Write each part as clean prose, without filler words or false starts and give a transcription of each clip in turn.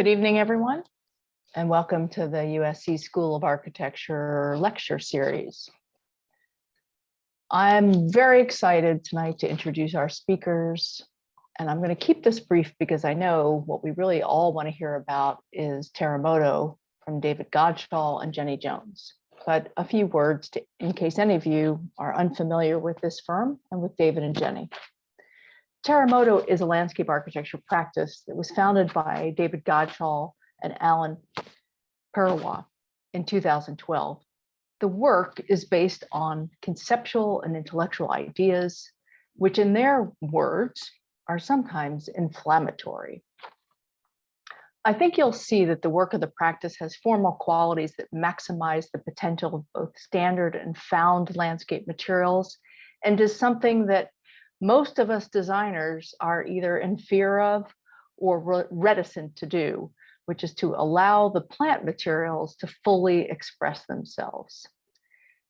Good evening, everyone, and welcome to the USC School of Architecture lecture series. I'm very excited tonight to introduce our speakers, and I'm going to keep this brief because I know what we really all want to hear about is Terremoto from David Godshall and Jenny Jones. But a few words in case any of you are unfamiliar with this firm and with David and Jenny. Terremoto is a landscape architecture practice that was founded by David Godshall and Alan Perwa in 2012. The work is based on conceptual and intellectual ideas, which in their words are sometimes inflammatory. I think you'll see that the work of the practice has formal qualities that maximize the potential of both standard and found landscape materials, and is something that most of us designers are either in fear of or reticent to do, which is to allow the plant materials to fully express themselves.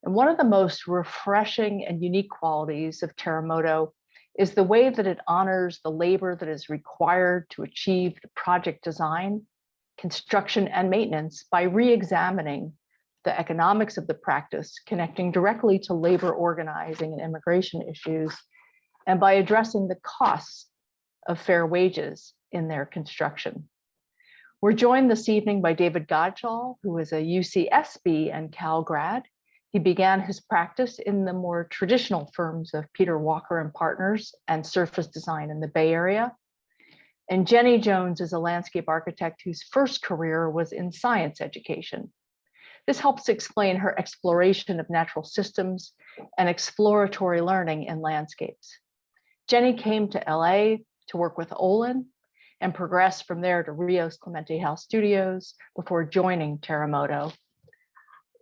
And one of the most refreshing and unique qualities of Terremoto is the way that it honors the labor that is required to achieve the project design, construction, and maintenance by re-examining the economics of the practice, connecting directly to labor organizing and immigration issues, and by addressing the costs of fair wages in their construction. We're joined this evening by David Godshall, who is a UCSB and Cal grad. He began his practice in the more traditional firms of Peter Walker and Partners and Surface Design in the Bay Area. And Jenny Jones is a landscape architect whose first career was in science education. This helps explain her exploration of natural systems and exploratory learning in landscapes. Jenny came to LA to work with Olin and progressed from there to Rios Clemente House Studios before joining Terremoto.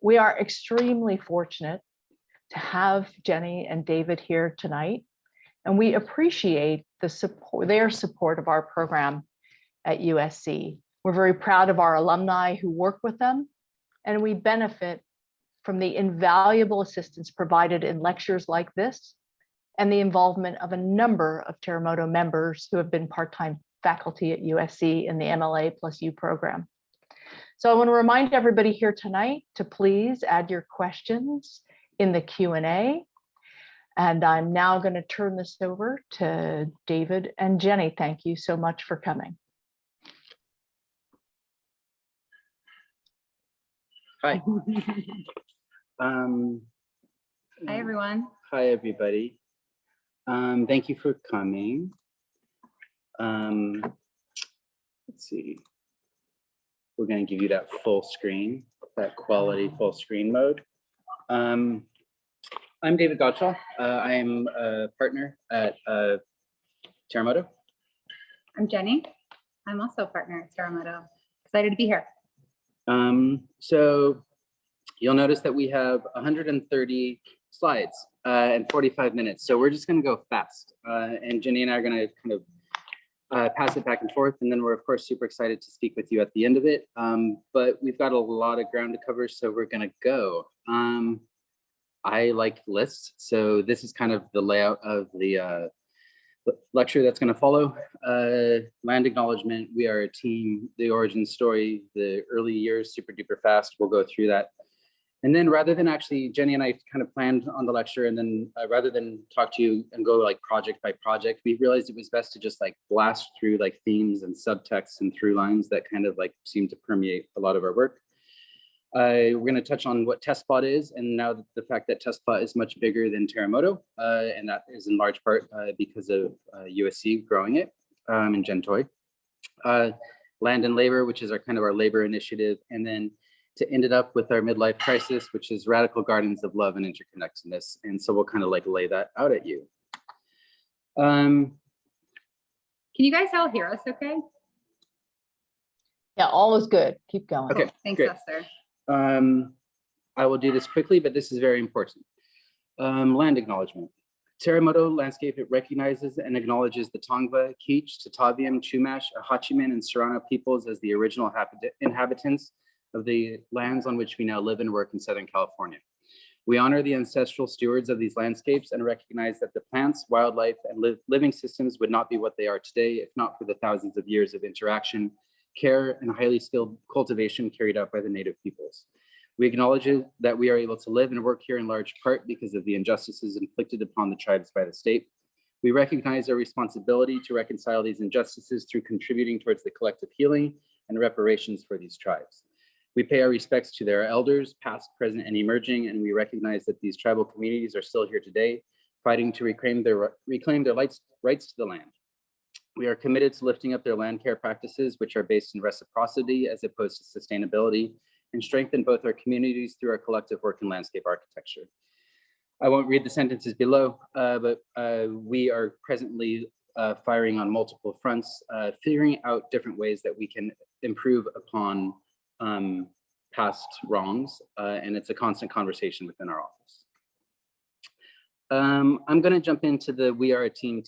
We are extremely fortunate to have Jenny and David here tonight, and we appreciate their support of our program at USC. We're very proud of our alumni who work with them, and we benefit from the invaluable assistance provided in lectures like this and the involvement of a number of Terremoto members who have been part-time faculty at USC in the MLA plus U program. So I want to remind everybody here tonight to please add your questions in the Q&A. And I'm now going to turn this over to David and Jenny. Thank you so much for coming. Hi. Hi, everyone. Hi, everybody. Thank you for coming. Let's see. We're going to give you that full screen, that quality full screen mode. I'm David Godshall. I am a partner at Terremoto. I'm Jenny. I'm also a partner at Terremoto. Excited to be here. So you'll notice that we have 130 slides and 45 minutes. So we're just going to go fast. And Jenny and I are going to kind of pass it back and forth. And then we're, of course, super excited to speak with you at the end of it. But we've got a lot of ground to cover, so we're going to go. I like lists. So this is kind of the layout of the lecture that's going to follow. Land acknowledgement. We are a team. The origin story, the early years, super duper fast. We'll go through that. And then rather than actually, Jenny and I kind of planned on the lecture, and then rather than talk to you and go like project by project, we realized it was best to just like blast through like themes and subtexts and through lines that kind of like seem to permeate a lot of our work. We're going to touch on what TestPlot is, and now the fact that TestPlot is much bigger than Terremoto, and that is in large part because of USC growing it, and Gentoy. Land and labor, which is our kind of our labor initiative, and then to end it up with our midlife crisis, which is radical gardens of love and interconnectedness. And so we'll kind of like lay that out at you. Can you guys all hear us okay? Yeah, all is good. Keep going. Okay, Thanks, great. Esther. I will do this quickly, but this is very important. Land acknowledgement. Terremoto landscape, it recognizes and acknowledges the Tongva, Kizh, Tataviam, Chumash, Ahachiman, and Serrano peoples as the original inhabitants of the lands on which we now live and work in Southern California. We honor the ancestral stewards of these landscapes and recognize that the plants, wildlife, and living systems would not be what they are today if not for the thousands of years of interaction care, and highly skilled cultivation carried out by the native peoples. We acknowledge that we are able to live and work here in large part because of the injustices inflicted upon the tribes by the state. We recognize our responsibility to reconcile these injustices through contributing towards the collective healing and reparations for these tribes. We pay our respects to their elders, past, present, and emerging, and we recognize that these tribal communities are still here today, fighting to reclaim their rights to the land. We are committed to lifting up their land care practices, which are based in reciprocity as opposed to sustainability, and strengthen both our communities through our collective work in landscape architecture. I won't read the sentences below, but we are presently firing on multiple fronts, figuring out different ways that we can improve upon past wrongs, and it's a constant conversation within our office. I'm going to jump into the We Are a Team.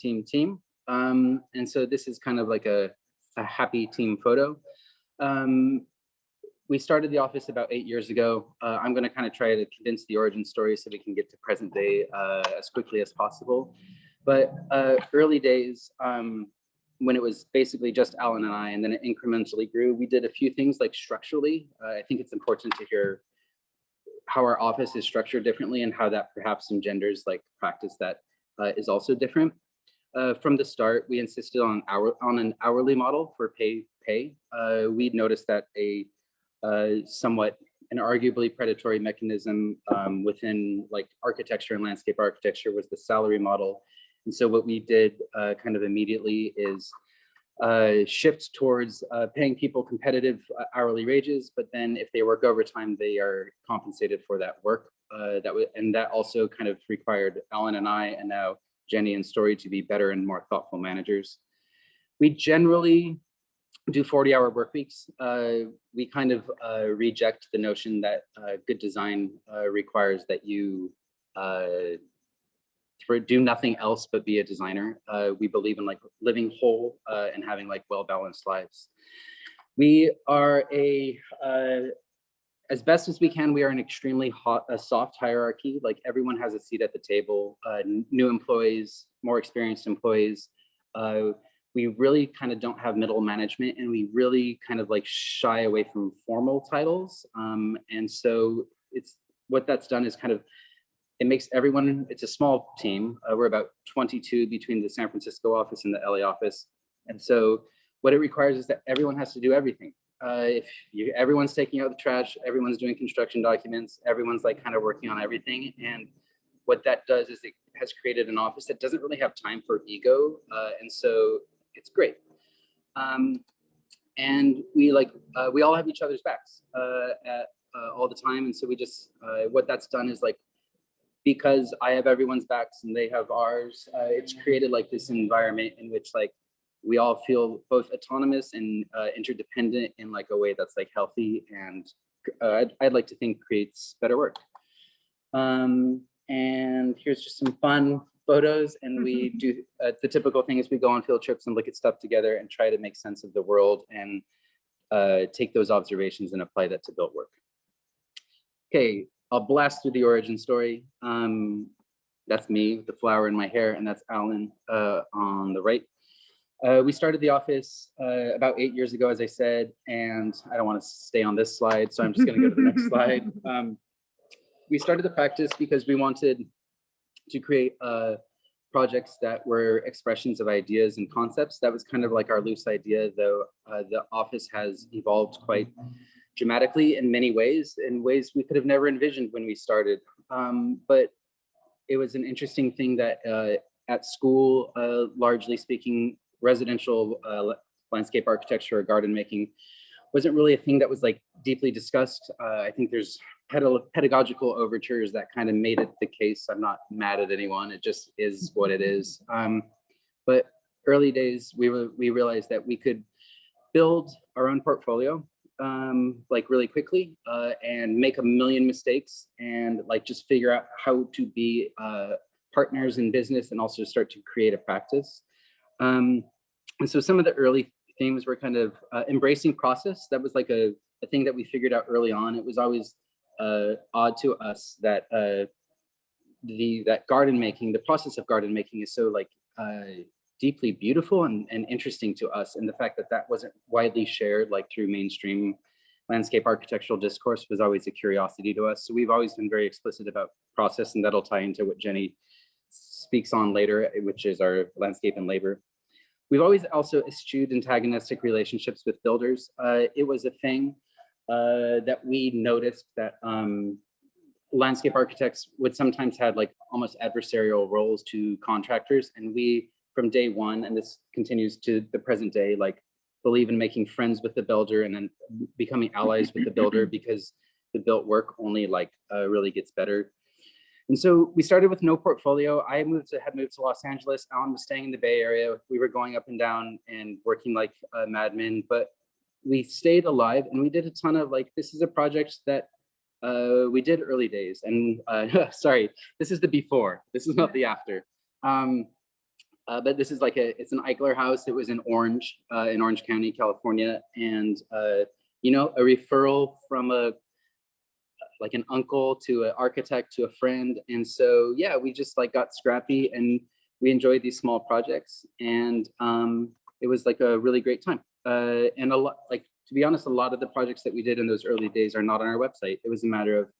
And so this is kind of like a happy team photo. We started the office about 8 years ago. I'm going to kind of try to condense the origin story so we can get to present day as quickly as possible. But early days, when it was basically just Alan and I, and then it incrementally grew, we did a few things like structurally. I think it's important to hear how our office is structured differently and how that perhaps engenders like practice that is also different. From the start, we insisted on an hourly model for pay. We noticed that somewhat an arguably predatory mechanism within like architecture and landscape architecture was the salary model. And so what we did kind of immediately is shift towards paying people competitive hourly wages, but then if they work overtime, they are compensated for that work. And that also kind of required Alan and I, and now Jenny and Story, to be better and more thoughtful managers. We generally do 40-hour work weeks. We kind of reject the notion that good design requires that you do nothing else but be a designer. We believe in like living whole and having like well-balanced lives. We are as best as we can, we are an extremely soft hierarchy. Like everyone has a seat at the table, new employees, more experienced employees. We really kind of don't have middle management, and we really kind of like shy away from formal titles. And so what that's done is kind of, it makes everyone, it's a small team. We're about 22 between the San Francisco office and the LA office. And so what it requires is that everyone has to do everything. Everyone's taking out the trash, everyone's doing construction documents, everyone's like kind of working on everything. And what that does is it has created an office that doesn't really have time for ego. And so it's great. And we all have each other's backs all the time. And so we just, what that's done is like, because I have everyone's backs and they have ours, it's created like this environment in which like we all feel both autonomous and interdependent in like a way that's like healthy, and I'd like to think creates better work. And here's just some fun photos, and we do the typical thing is we go on field trips and look at stuff together and try to make sense of the world and take those observations and apply that to built work. Okay, I'll blast through the origin story. That's me with the flower in my hair, and that's Alan on the right. We started the office about 8 years ago, as I said, and I don't want to stay on this slide, so I'm just going to go to the next slide. We started the practice because we wanted to create projects that were expressions of ideas and concepts. That was kind of like our loose idea, though the office has evolved quite dramatically in many ways, in ways we could have never envisioned when we started. But it was an interesting thing that at school, largely speaking, residential landscape architecture or garden making wasn't really a thing that was like deeply discussed. I think there's pedagogical overtures that kind of made it the case. I'm not mad at anyone, it just is what it is. But early days, we realized that we could build our own portfolio like really quickly and make a million mistakes and like just figure out how to be partners in business and also start to create a practice. And so some of the early themes were kind of embracing process. That was like a thing that we figured out early on. It was always odd to us that that garden making, the process of garden making is so like deeply beautiful and interesting to us. And the fact that that wasn't widely shared like through mainstream landscape architectural discourse was always a curiosity to us. So we've always been very explicit about process, and that'll tie into what Jenny speaks on later, which is our landscape and labor. We've always also eschewed antagonistic relationships with builders. It was a thing that we noticed that landscape architects would sometimes have like almost adversarial roles to contractors. And we, from day one, and this continues to the present day, like believe in making friends with the builder and then becoming allies with the builder, because the built work only like really gets better. And so we started with no portfolio. I had moved to Los Angeles. Alan was staying in the Bay Area. We were going up and down and working like madmen, but we stayed alive, and we did a ton of like, this is a project that we did early days. And sorry, this is the before. This is not the after. But this is like it's an Eichler house. It was in Orange County, California. And, you know, a referral from like an uncle to an architect to a friend. And so, yeah, we just like got scrappy and we enjoyed these small projects. And it was like a really great time. And a lot, like, to be honest, a lot of the projects that we did in those early days are not on our website. It was a matter of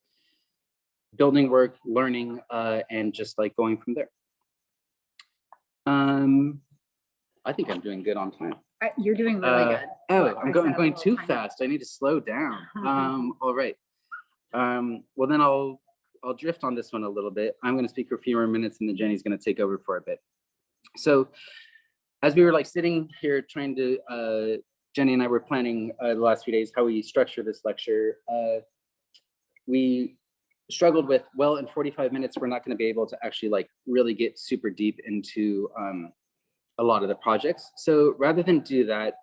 building work, learning, and just like going from there. I think I'm doing good on time. You're doing really good. Oh, I I'm set a going little too timer. fast. I need to slow down. All right. Well, then I'll drift on this one a little bit. I'm going to speak for a few more minutes, and then Jenny's going to take over for a bit. So, as we were like sitting here trying to, Jenny and I were planning the last few days how we structure this lecture. We struggled with, well, in 45 minutes, we're not going to be able to actually like really get super deep into a lot of the projects. So rather than do that,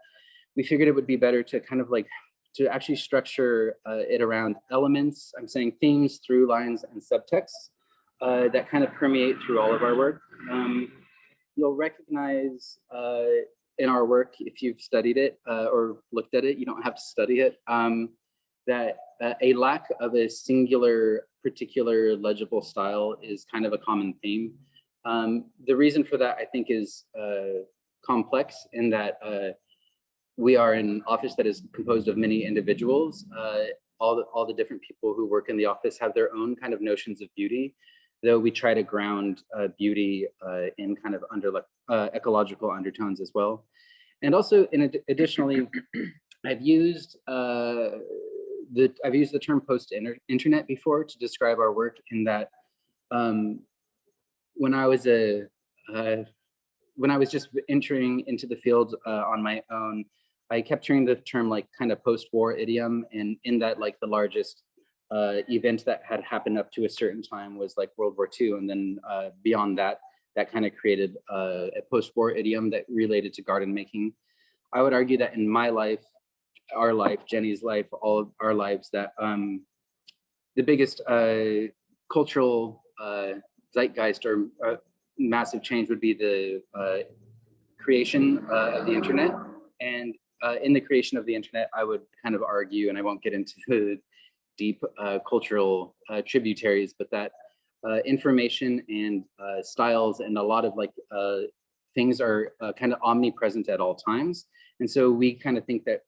we figured it would be better to kind of like to actually structure it around elements. I'm saying themes, through lines, and subtexts that kind of permeate through all of our work. You'll recognize in our work, if you've studied it or looked at it, you don't have to study it, that a lack of a singular, particular legible style is kind of a common theme. The reason for that, I think, is complex in that we are an office that is composed of many individuals. All the different people who work in the office have their own kind of notions of beauty, though we try to ground beauty in kind of ecological undertones as well. And also, additionally, I've used the term post-internet before to describe our work, in that when I was just entering into the field on my own, I kept hearing the term like kind of post-war idiom, and in that, like, the largest event that had happened up to a certain time was like World War II, and then beyond that, that kind of created a post-war idiom that related to garden making. I would argue that in my life, our life, Jenny's life, all of our lives, that the biggest cultural zeitgeist or massive change would be the creation of the internet. And in the creation of the internet, I would kind of argue, and I won't get into the deep cultural tributaries, but that information and styles and a lot of like things are kind of omnipresent at all times. And so we kind of think that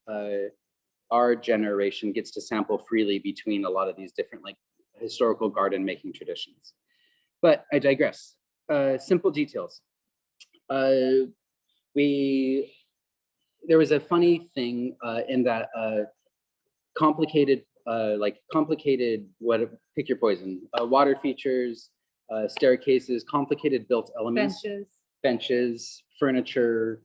our generation gets to sample freely between a lot of these different like historical garden making traditions. But I digress. Simple details. There was a funny thing in that complicated, pick your poison, water features, staircases, complicated built elements, benches, furniture,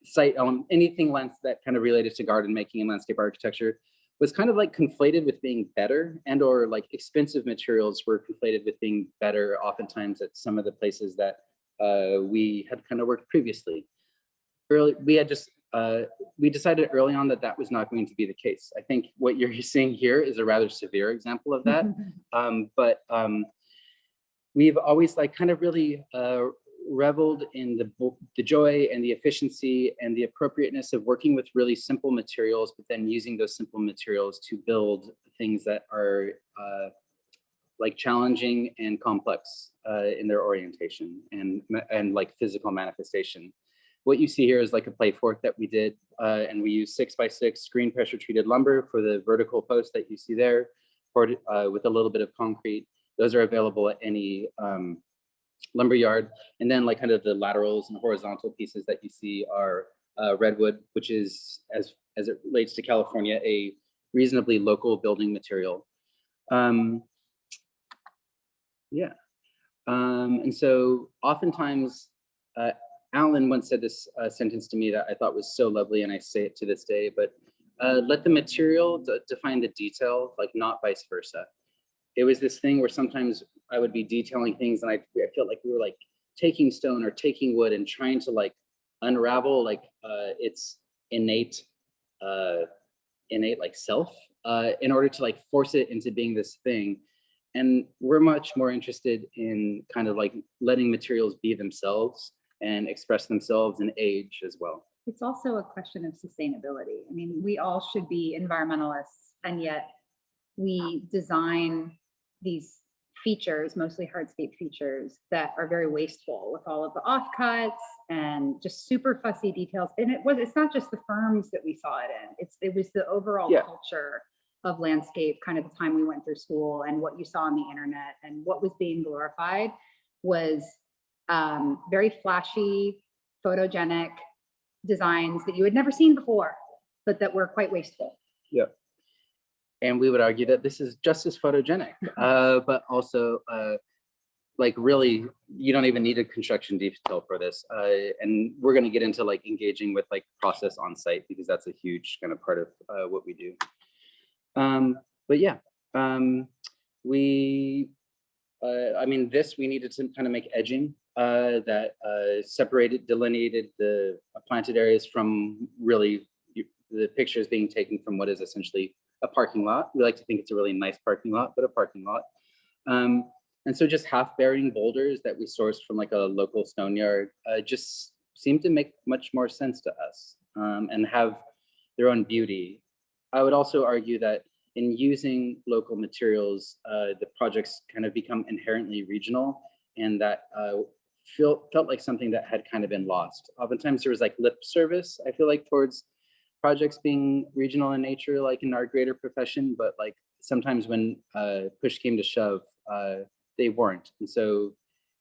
site element, anything that kind of related to garden making and landscape architecture was kind of like conflated with being better, and or like expensive materials were conflated with being better oftentimes at some of the places that we had kind of worked previously. We decided early on that that was not going to be the case. I think what you're seeing here is a rather severe example of that. But we've always like kind of really reveled in the joy and the efficiency and the appropriateness of working with really simple materials, but then using those simple materials to build things that are like challenging and complex in their orientation and like physical manifestation. what you see here is like a play fort that we did, and we used 6x6 screen pressure treated lumber for the vertical post that you see there, poured with a little bit of concrete. Those are available at any lumber yard. And then like kind of the laterals and horizontal pieces that you see are redwood, which is, as it relates to California, a reasonably local building material. And so oftentimes, Alan once said this sentence to me that I thought was so lovely, and I say it to this day, but let the material define the detail, like not vice versa. It was this thing where sometimes I would be detailing things and I felt like we were like taking stone or taking wood and trying to like unravel like its innate like self in order to like force it into being this thing. And we're much more interested in kind of like letting materials be themselves and express themselves in age as well. It's also a question of sustainability. I mean, we all should be environmentalists, and yet we design these features, mostly hardscape features, that are very wasteful with all of the offcuts and just super fussy details. And it's not just the firms that we saw it in. It was the overall culture of landscape, kind of the time we went through school, and what you saw on the internet, and what was being glorified was very flashy, photogenic designs that you had never seen before, but that were quite wasteful. Yeah. And we would argue that this is just as photogenic, but also like really, you don't even need a construction detail for this. And we're going to get into like engaging with like process on site, because that's a huge kind of part of what we do. But yeah, I mean, we needed to kind of make edging that delineated the planted areas from really the pictures being taken from what is essentially a parking lot. We like to think it's a really nice parking lot, but a parking lot. And so just half bearing boulders that we sourced from like a local stone yard just seemed to make much more sense to us and have their own beauty. I would also argue that in using local materials, the projects kind of become inherently regional, and that felt like something that had kind of been lost. Oftentimes there was like lip service, I feel like, towards projects being regional in nature, like in our greater profession, but like sometimes when push came to shove, they weren't. And so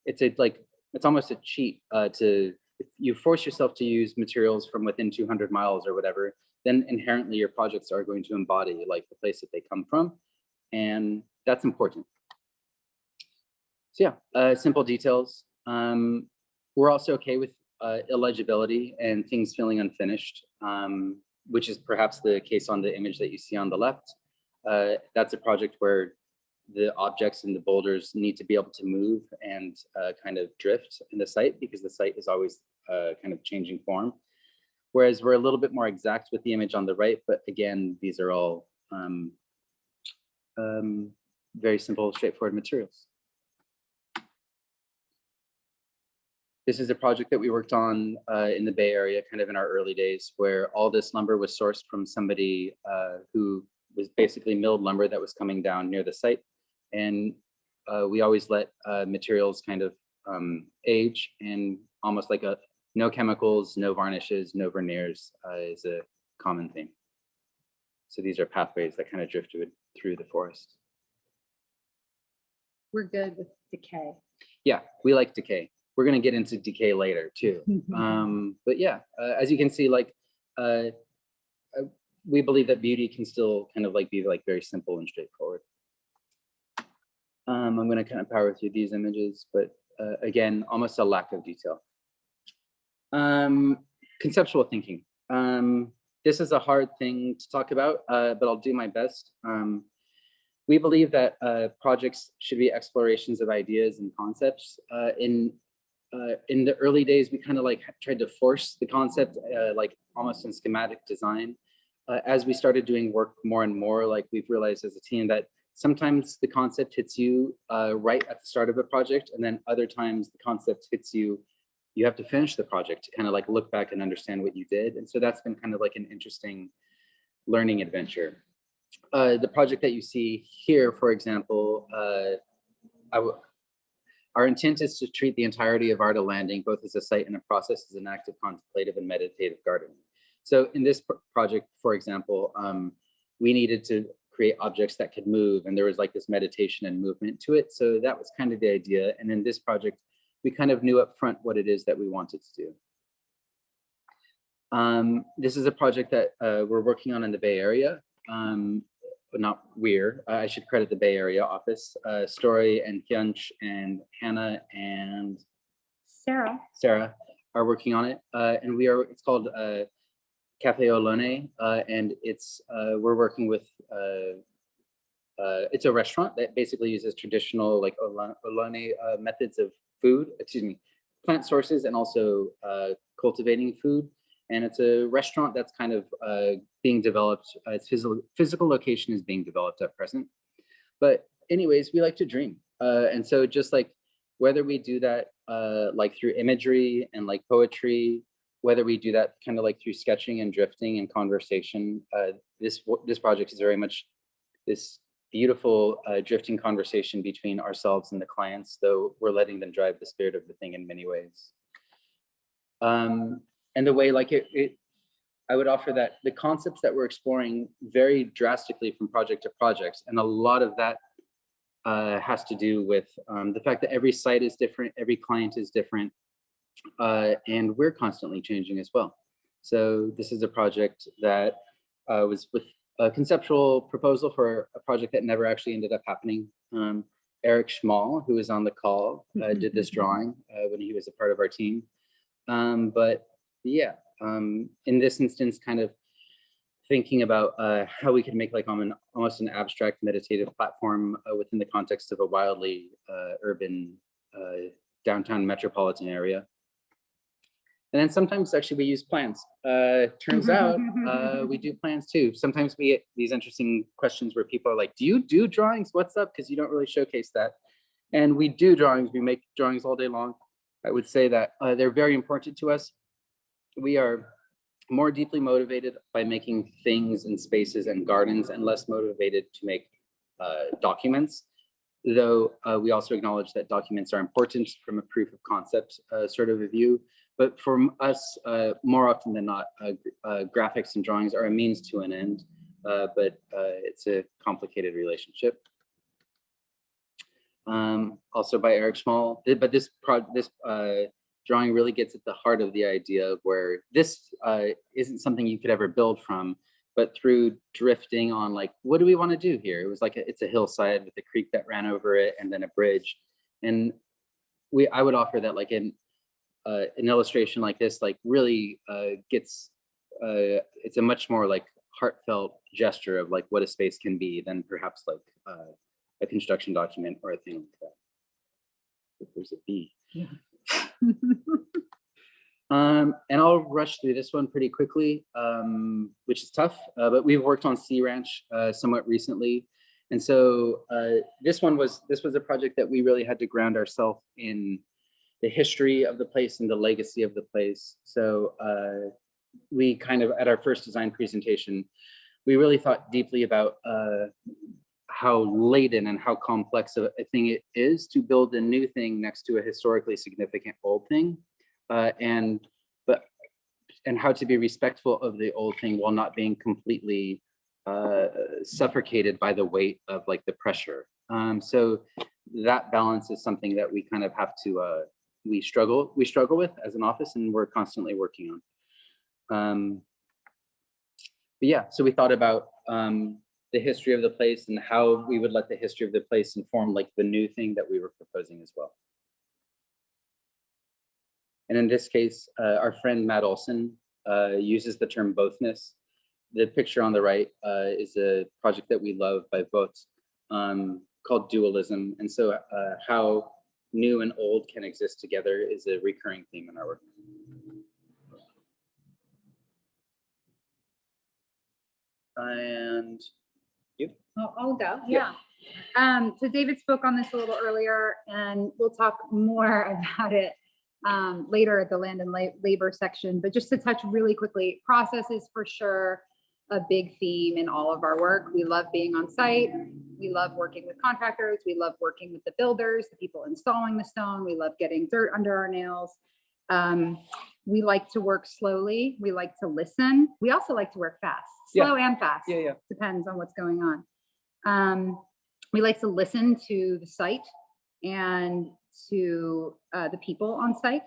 it's almost a cheat to, if you force yourself to use materials from within 200 miles or whatever, then inherently your projects are going to embody like the place that they come from. And that's important. So yeah, simple details. We're also okay with illegibility and things feeling unfinished, which is perhaps the case on the image that you see on the left. That's a project where the objects and the boulders need to be able to move and kind of drift in the site, because the site is always kind of changing form. Whereas we're a little bit more exact with the image on the right, but again, these are all very simple, straightforward materials. This is a project that we worked on in the Bay Area, kind of in our early days, where all this lumber was sourced from somebody who was basically milled lumber that was coming down near the site. And we always let materials kind of age, and almost like no chemicals, no varnishes, no veneers is a common theme. So these are pathways that kind of drifted through the forest. We're good with decay. Yeah, we like decay. We're going to get into decay later too. But yeah, as you can see, like we believe that beauty can still kind of like be like very simple and straightforward. I'm going to kind of power through these images, but again, almost a lack of detail. Conceptual thinking. This is a hard thing to talk about, but I'll do my best. We believe that projects should be explorations of ideas and concepts. In the early days, we kind of like tried to force the concept, like almost in schematic design. As we started doing work more and more, like we've realized as a team that sometimes the concept hits you right at the start of a project, and then other times the concept hits you, you have to finish the project to kind of like look back and understand what you did. And so that's been kind of like an interesting learning adventure. The project that you see here, for example, Our intent is to treat the entirety of Arda Landing, both as a site and a process, as an active, contemplative, and meditative garden. So in this project, for example, we needed to create objects that could move, and there was like this meditation and movement to it. So that was kind of the idea. And in this project, we kind of knew up front what it is that we wanted to do. This is a project that we're working on in the Bay Area. But not we're, I should credit the Bay Area office. Story and Kyunch and Hannah and Sarah. Are working on it. And it's called Cafe Olone. And we're working with, it's a restaurant that basically uses traditional like Olone methods of plant sources and also cultivating food. And it's a restaurant that's kind of being developed. Its physical location is being developed at present. But anyways, we like to dream. And so just like whether we do that like through imagery and like poetry, whether we do that kind of like through sketching and drifting and conversation, this project is very much this beautiful drifting conversation between ourselves and the clients, though we're letting them drive the spirit of the thing in many ways. And the way like I would offer that the concepts that we're exploring vary drastically from project to project. And a lot of that has to do with the fact that every site is different, every client is different, and we're constantly changing as well. So this is a project that was with a conceptual proposal for a project that never actually ended up happening. Eric Schmall, who is on the call, did this drawing when he was a part of our team. But yeah, in this instance, kind of thinking about how we could make like almost an abstract meditative platform within the context of a wildly urban downtown metropolitan area. And then sometimes actually we use plans. Turns out we do plans too. Sometimes we get these interesting questions where people are like, do you do drawings? What's up? Because you don't really showcase that. And we do drawings. We make drawings all day long. I would say that they're very important to us. We are more deeply motivated by making things and spaces and gardens and less motivated to make documents, though we also acknowledge that documents are important from a proof of concept sort of a view. But for us, more often than not, graphics and drawings are a means to an end, but it's a complicated relationship. Also by Eric Schmall, but this drawing really gets at the heart of the idea of where this isn't something you could ever build from, but through drifting on like, what do we want to do here? It was like, it's a hillside with a creek that ran over it and then a bridge. And I would offer that like an illustration like this, like really gets, it's a much more like heartfelt gesture of like what a space can be than perhaps like a construction document or a thing like that. If there's a bee. Yeah. And I'll rush through this one pretty quickly, which is tough, but we've worked on Sea Ranch somewhat recently. And so this was a project that we really had to ground ourselves in the history of the place and the legacy of the place. So we kind of, at our first design presentation, we really thought deeply about how laden and how complex a thing it is to build a new thing next to a historically significant old thing, and how to be respectful of the old thing while not being completely suffocated by the weight of like the pressure. So that balance is something that we kind of have to we struggle with as an office, and we're constantly working on. But yeah, so we thought about the history of the place and how we would let the history of the place inform like the new thing that we were proposing as well. And in this case, our friend Matt Olson uses the term bothness. The picture on the right is a project that we love by Vought called Dualism. And so how new and old can exist together is a recurring theme in our work. And you? I'll go, yeah. So David spoke on this a little earlier, and we'll talk more about it later at the land and labor section, but just to touch really quickly, processes for sure. a big theme in all of our work. We love being on site. We love working with contractors. We love working with the builders, the people installing the stone. We love getting dirt under our nails. We like to work slowly. We like to listen. We also like to work fast, slow and fast. Yeah. Depends on what's going on. We like to listen to the site and to the people on site.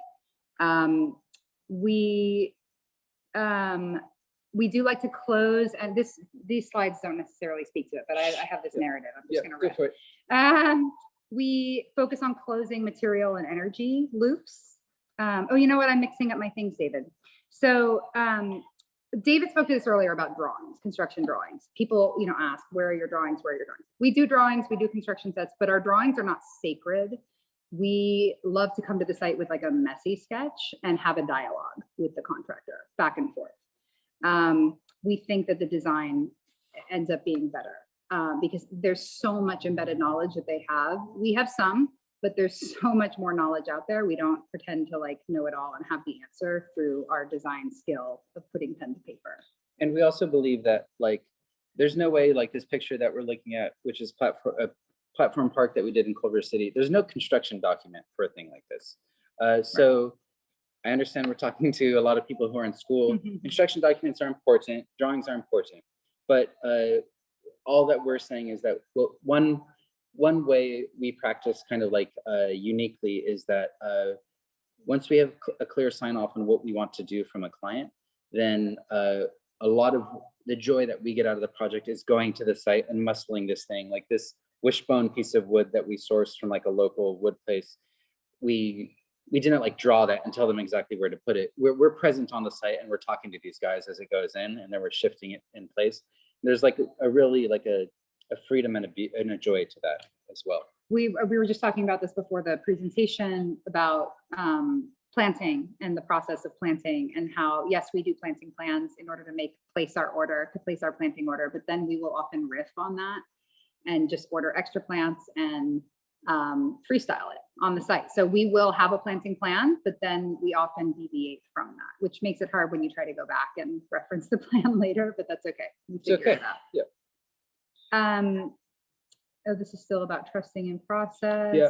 We do like to close, and these slides don't necessarily speak to it, but I have this narrative. I'm just going to read. Go for it. We focus on closing material and energy loops. Oh, you know what? I'm mixing up my things, David. So David spoke to this earlier about drawings, construction drawings. People, ask, where are your drawings? Where are your drawings? We do drawings, we do construction sets, but our drawings are not sacred. We love to come to the site with like a messy sketch and have a dialogue with the contractor back and forth. We think that the design ends up being better because there's so much embedded knowledge that they have. We have some, but there's so much more knowledge out there. We don't pretend to like know it all and have the answer through our design skill of putting pen to paper. And we also believe that like, there's no way like this picture that we're looking at, which is platform park that we did in Culver City. There's no construction document for a thing like this. So I understand we're talking to a lot of people who are in school. Construction documents are important, drawings are important, but all that we're saying is that one way we practice kind of like uniquely is that once we have a clear sign off on what we want to do from a client, then a lot of the joy that we get out of the project is going to the site and muscling this thing, like this wishbone piece of wood that we sourced from like a local wood place. We didn't like draw that and tell them exactly where to put it. We're present on the site and we're talking to these guys as it goes in, and then we're shifting it in place. There's like a really like a freedom and a joy to that as well. We were just talking about this before the presentation about planting and the process of planting, and how, yes, we do planting plans in order to place our planting order, but then we will often riff on that and just order extra plants and freestyle it on the site. So we will have a planting plan, but then we often deviate from that, which makes it hard when you try to go back and reference the plan later, but that's okay. It's okay. Yeah. Oh, this is still about trusting in process. Yeah.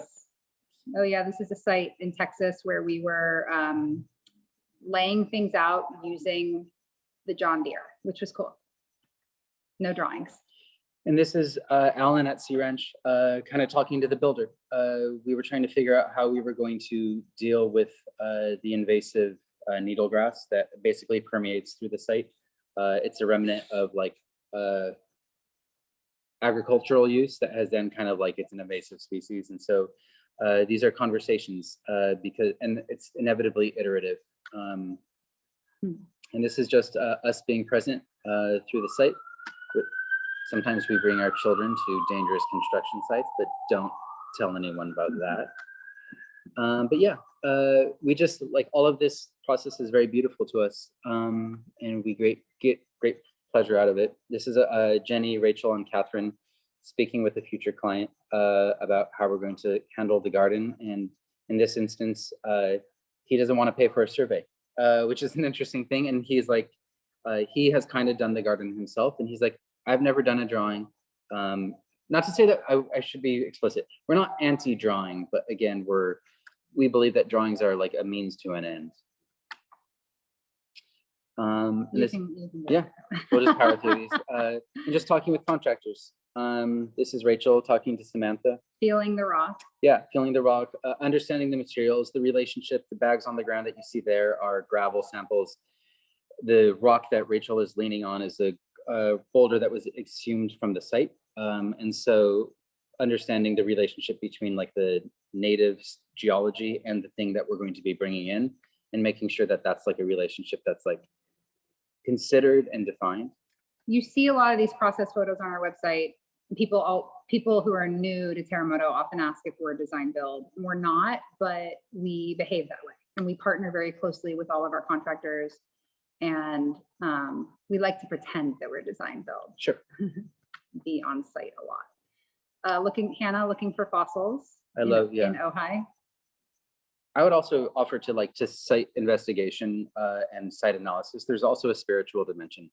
Oh yeah, this is a site in Texas where we were laying things out using the John Deere, which was cool. No drawings. And this is Alan at Sea Ranch, kind of talking to the builder. We were trying to figure out how we were going to deal with the invasive needle grass that basically permeates through the site. It's a remnant of like agricultural use that has then kind of like, it's an invasive species. And so these are conversations and it's inevitably iterative. And this is just us being present through the site. Sometimes we bring our children to dangerous construction sites, but don't tell anyone about that. But yeah, we just like all of this process is very beautiful to us, and we get great pleasure out of it. This is Jenny, Rachel, and Catherine speaking with a future client about how we're going to handle the garden. And in this instance, he doesn't want to pay for a survey, which is an interesting thing. And he's like, he has kind of done the garden himself, and he's like, I've never done a drawing. Not to say that I should be explicit. We're not anti-drawing, but again, we believe that drawings are like a means to an end. Yeah, we'll just power through these. And just talking with contractors. This is Rachel talking to Samantha. Feeling the rock. Yeah, feeling the rock, understanding the materials, the relationship, the bags on the ground that you see there are gravel samples. The rock that Rachel is leaning on is a boulder that was exhumed from the site. And so understanding the relationship between like the native geology and the thing that we're going to be bringing in, and making sure that that's like a relationship that's like considered and defined. You see a lot of these process photos on our website. People who are new to Terremoto often ask if we're a design build. We're not, but we behave that way. And we partner very closely with all of our contractors. And we like to pretend that we're a design build. Sure. Be on site a lot. Hannah looking for fossils. In Ojai. I would also offer to site investigation and site analysis. There's also a spiritual dimension.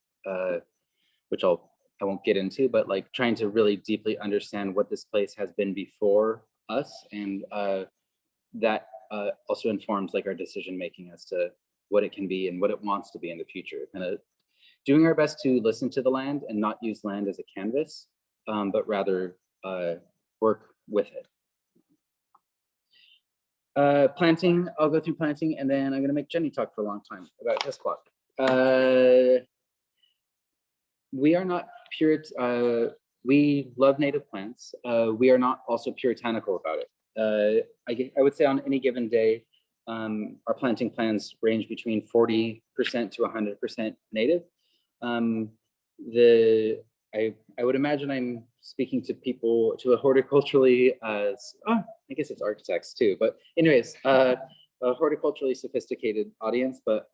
I won't get into, but like trying to really deeply understand what this place has been before us, and that also informs like our decision making as to what it can be and what it wants to be in the future. Kind of doing our best to listen to the land and not use land as a canvas, but rather work with it. Planting, I'll go through planting, and then I'm going to make Jenny talk for a long time about test clock. We are not we love native plants. We are not also puritanical about it. I would say on any given day, our planting plans range between 40% to 100% native. I would imagine I'm speaking to people, to a horticulturally, I guess it's architects too, but anyways, a horticulturally sophisticated audience, but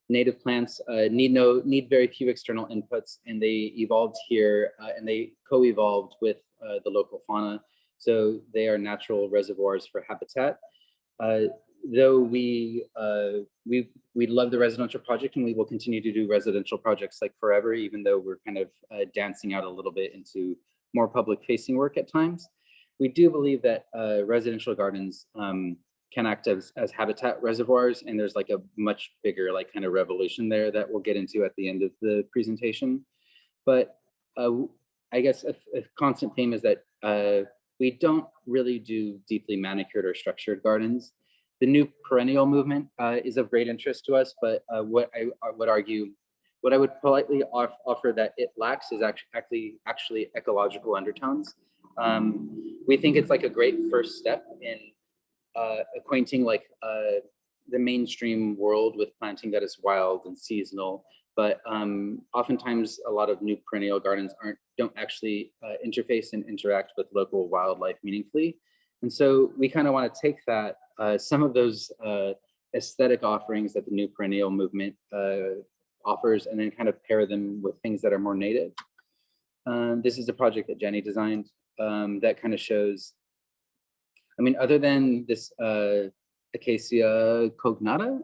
native plants need very few external inputs, and they evolved here and they co-evolved with the local fauna. So they are natural reservoirs for habitat. Though we love the residential project, and we will continue to do residential projects like forever, even though we're kind of dancing out a little bit into more public facing work at times. We do believe that residential gardens can act as habitat reservoirs, and there's like a much bigger like kind of revolution there that we'll get into at the end of the presentation. But I guess a constant theme is that we don't really do deeply manicured or structured gardens. The new perennial movement is of great interest to us, but what I would politely offer that it lacks is actually ecological undertones. We think it's like a great first step in acquainting like the mainstream world with planting that is wild and seasonal, but oftentimes a lot of new perennial gardens don't actually interface and interact with local wildlife meaningfully. And so we kind of want to take that, some of those aesthetic offerings that the new perennial movement offers, and then kind of pair them with things that are more native. This is a project that Jenny designed that kind of shows, I mean, other than this Acacia cognata,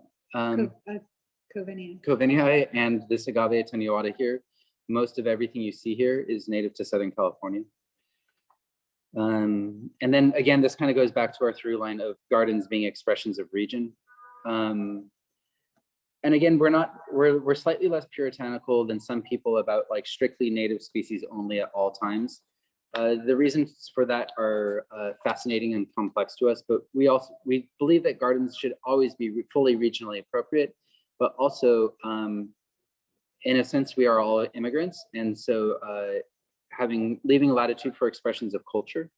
Covineae, and this Agave attenuata here, most of everything you see here is native to Southern California. And then again, this kind of goes back to our through line of gardens being expressions of region. And again, we're slightly less puritanical than some people about like strictly native species only at all times. The reasons for that are fascinating and complex to us, but we believe that gardens should always be fully regionally appropriate, but also in a sense, we are all immigrants. And so leaving latitude for expressions of culture,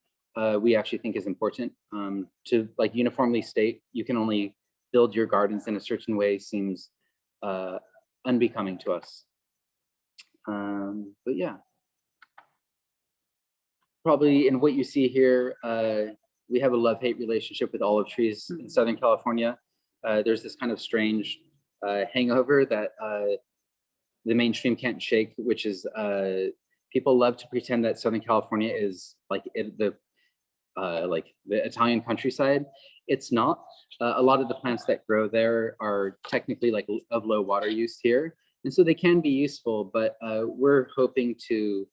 we actually think is important. To like uniformly state you can only build your gardens in a certain way seems unbecoming to us. But yeah, probably in what you see here, we have a love-hate relationship with olive trees in Southern California. There's this kind of strange hangover that the mainstream can't shake, which is people love to pretend that Southern California is like the Italian countryside. It's not. A lot of the plants that grow there are technically like of low water use here, and so they can be useful. But we're hoping to.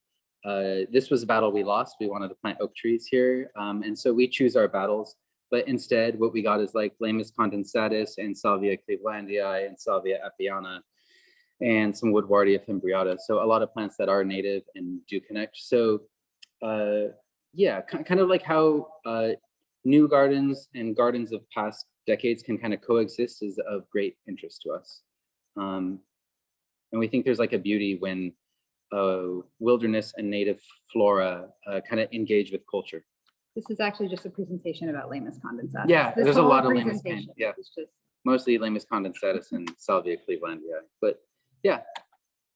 This was a battle we lost. We wanted to plant oak trees here, and so we choose our battles. But instead, what we got is like Laemus condensatus and Salvia clevelandii and Salvia appiana, and some Woodwardia fimbriata. So a lot of plants that are native and do connect. So yeah, kind of like how new gardens and gardens of past decades can kind of coexist is of great interest to us. And we think there's like a beauty when wilderness and native flora kind of engage with culture. This is actually just a presentation about Laemus condensatus. Yeah, This there's a whole lot of Laemus presentation yeah. is just Mostly Laemus condensatus and Salvia clevelandii, but yeah.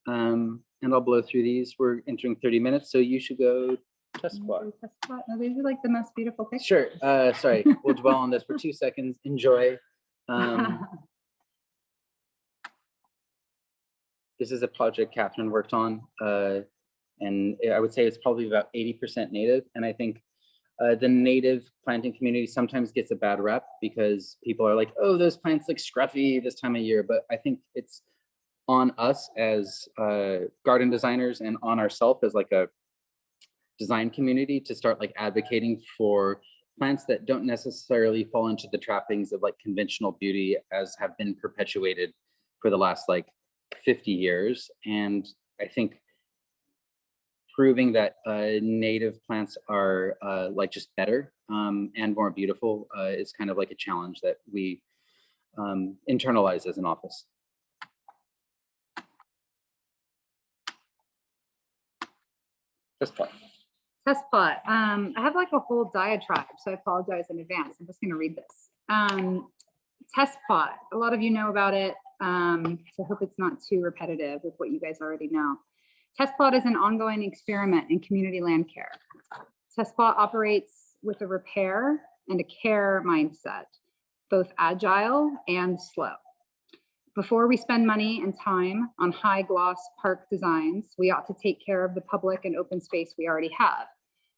And I'll blow through these. We're entering 30 minutes, so you should go test spot. No, these are like the most beautiful pictures. Sure. Sorry, we'll dwell on this for 2 seconds. Enjoy. This is a project Catherine worked on, and I would say it's probably about 80% native. And I think the native planting community sometimes gets a bad rep because people are like, oh, those plants look scruffy this time of year. But I think it's on us as garden designers and on ourselves as like a design community to start like advocating for plants that don't necessarily fall into the trappings of like conventional beauty as have been perpetuated for the last like 50 years. And I think proving that native plants are like just better and more beautiful is kind of like a challenge that we internalize as an office. Just plot. Test plot. I have like a whole diatribe, so I apologize in advance. I'm just going to read this. Test plot. A lot of you know about it, so I hope it's not too repetitive with what you guys already know. Test plot is an ongoing experiment in community land care. Test plot operates with a repair and a care mindset, both agile and slow. Before we spend money and time on high gloss park designs, we ought to take care of the public and open space we already have.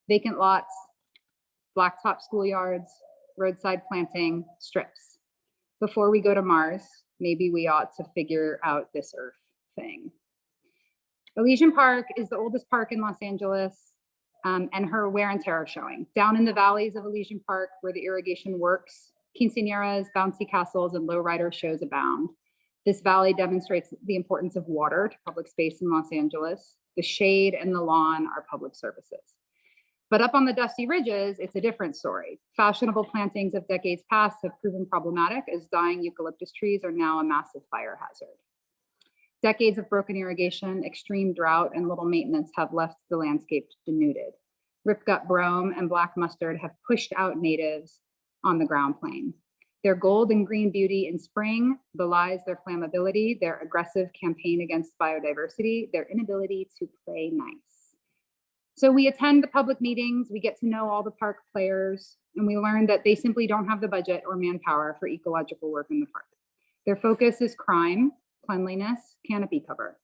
Vacant lots, blacktop schoolyards, roadside planting, strips. Before we go to Mars, maybe we ought to figure out this Earth thing. Elysian Park is the oldest park in Los Angeles, and her wear and tear are showing. Down in the valleys of Elysian Park, where the irrigation works, quinceañeras, bouncy castles, and lowrider shows abound. This valley demonstrates the importance of water to public space in Los Angeles. The shade and the lawn are public services. But up on the dusty ridges, it's a different story. Fashionable plantings of decades past have proven problematic, as dying eucalyptus trees are now a massive fire hazard. Decades of broken irrigation, extreme drought, and little maintenance have left the landscape denuded. Ripgut brome and black mustard have pushed out natives on the ground plane. Their gold and green beauty in spring belies their flammability, their aggressive campaign against biodiversity, their inability to play nice. So we attend the public meetings, we get to know all the park players, and we learn that they simply don't have the budget or manpower for ecological work in the park. Their focus is crime, cleanliness, canopy cover.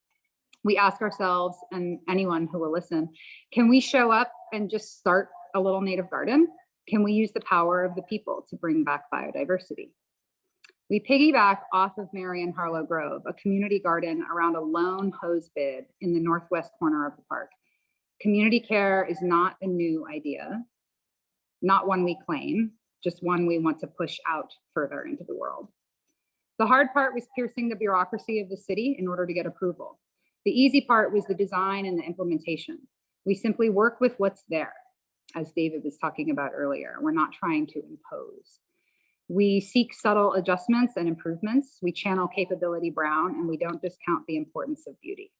We ask ourselves, and anyone who will listen, can we show up and just start a little native garden? Can we use the power of the people to bring back biodiversity? We piggyback off of Marion Harlow Grove, a community garden around a lone hose bid in the northwest corner of the park. Community care is not a new idea, not one we claim, just one we want to push out further into the world. The hard part was piercing the bureaucracy of the city in order to get approval. The easy part was the design and the implementation. We simply work with what's there, as David was talking about earlier. We're not trying to impose. We seek subtle adjustments and improvements. We channel capability brown, and we don't discount the importance of beauty.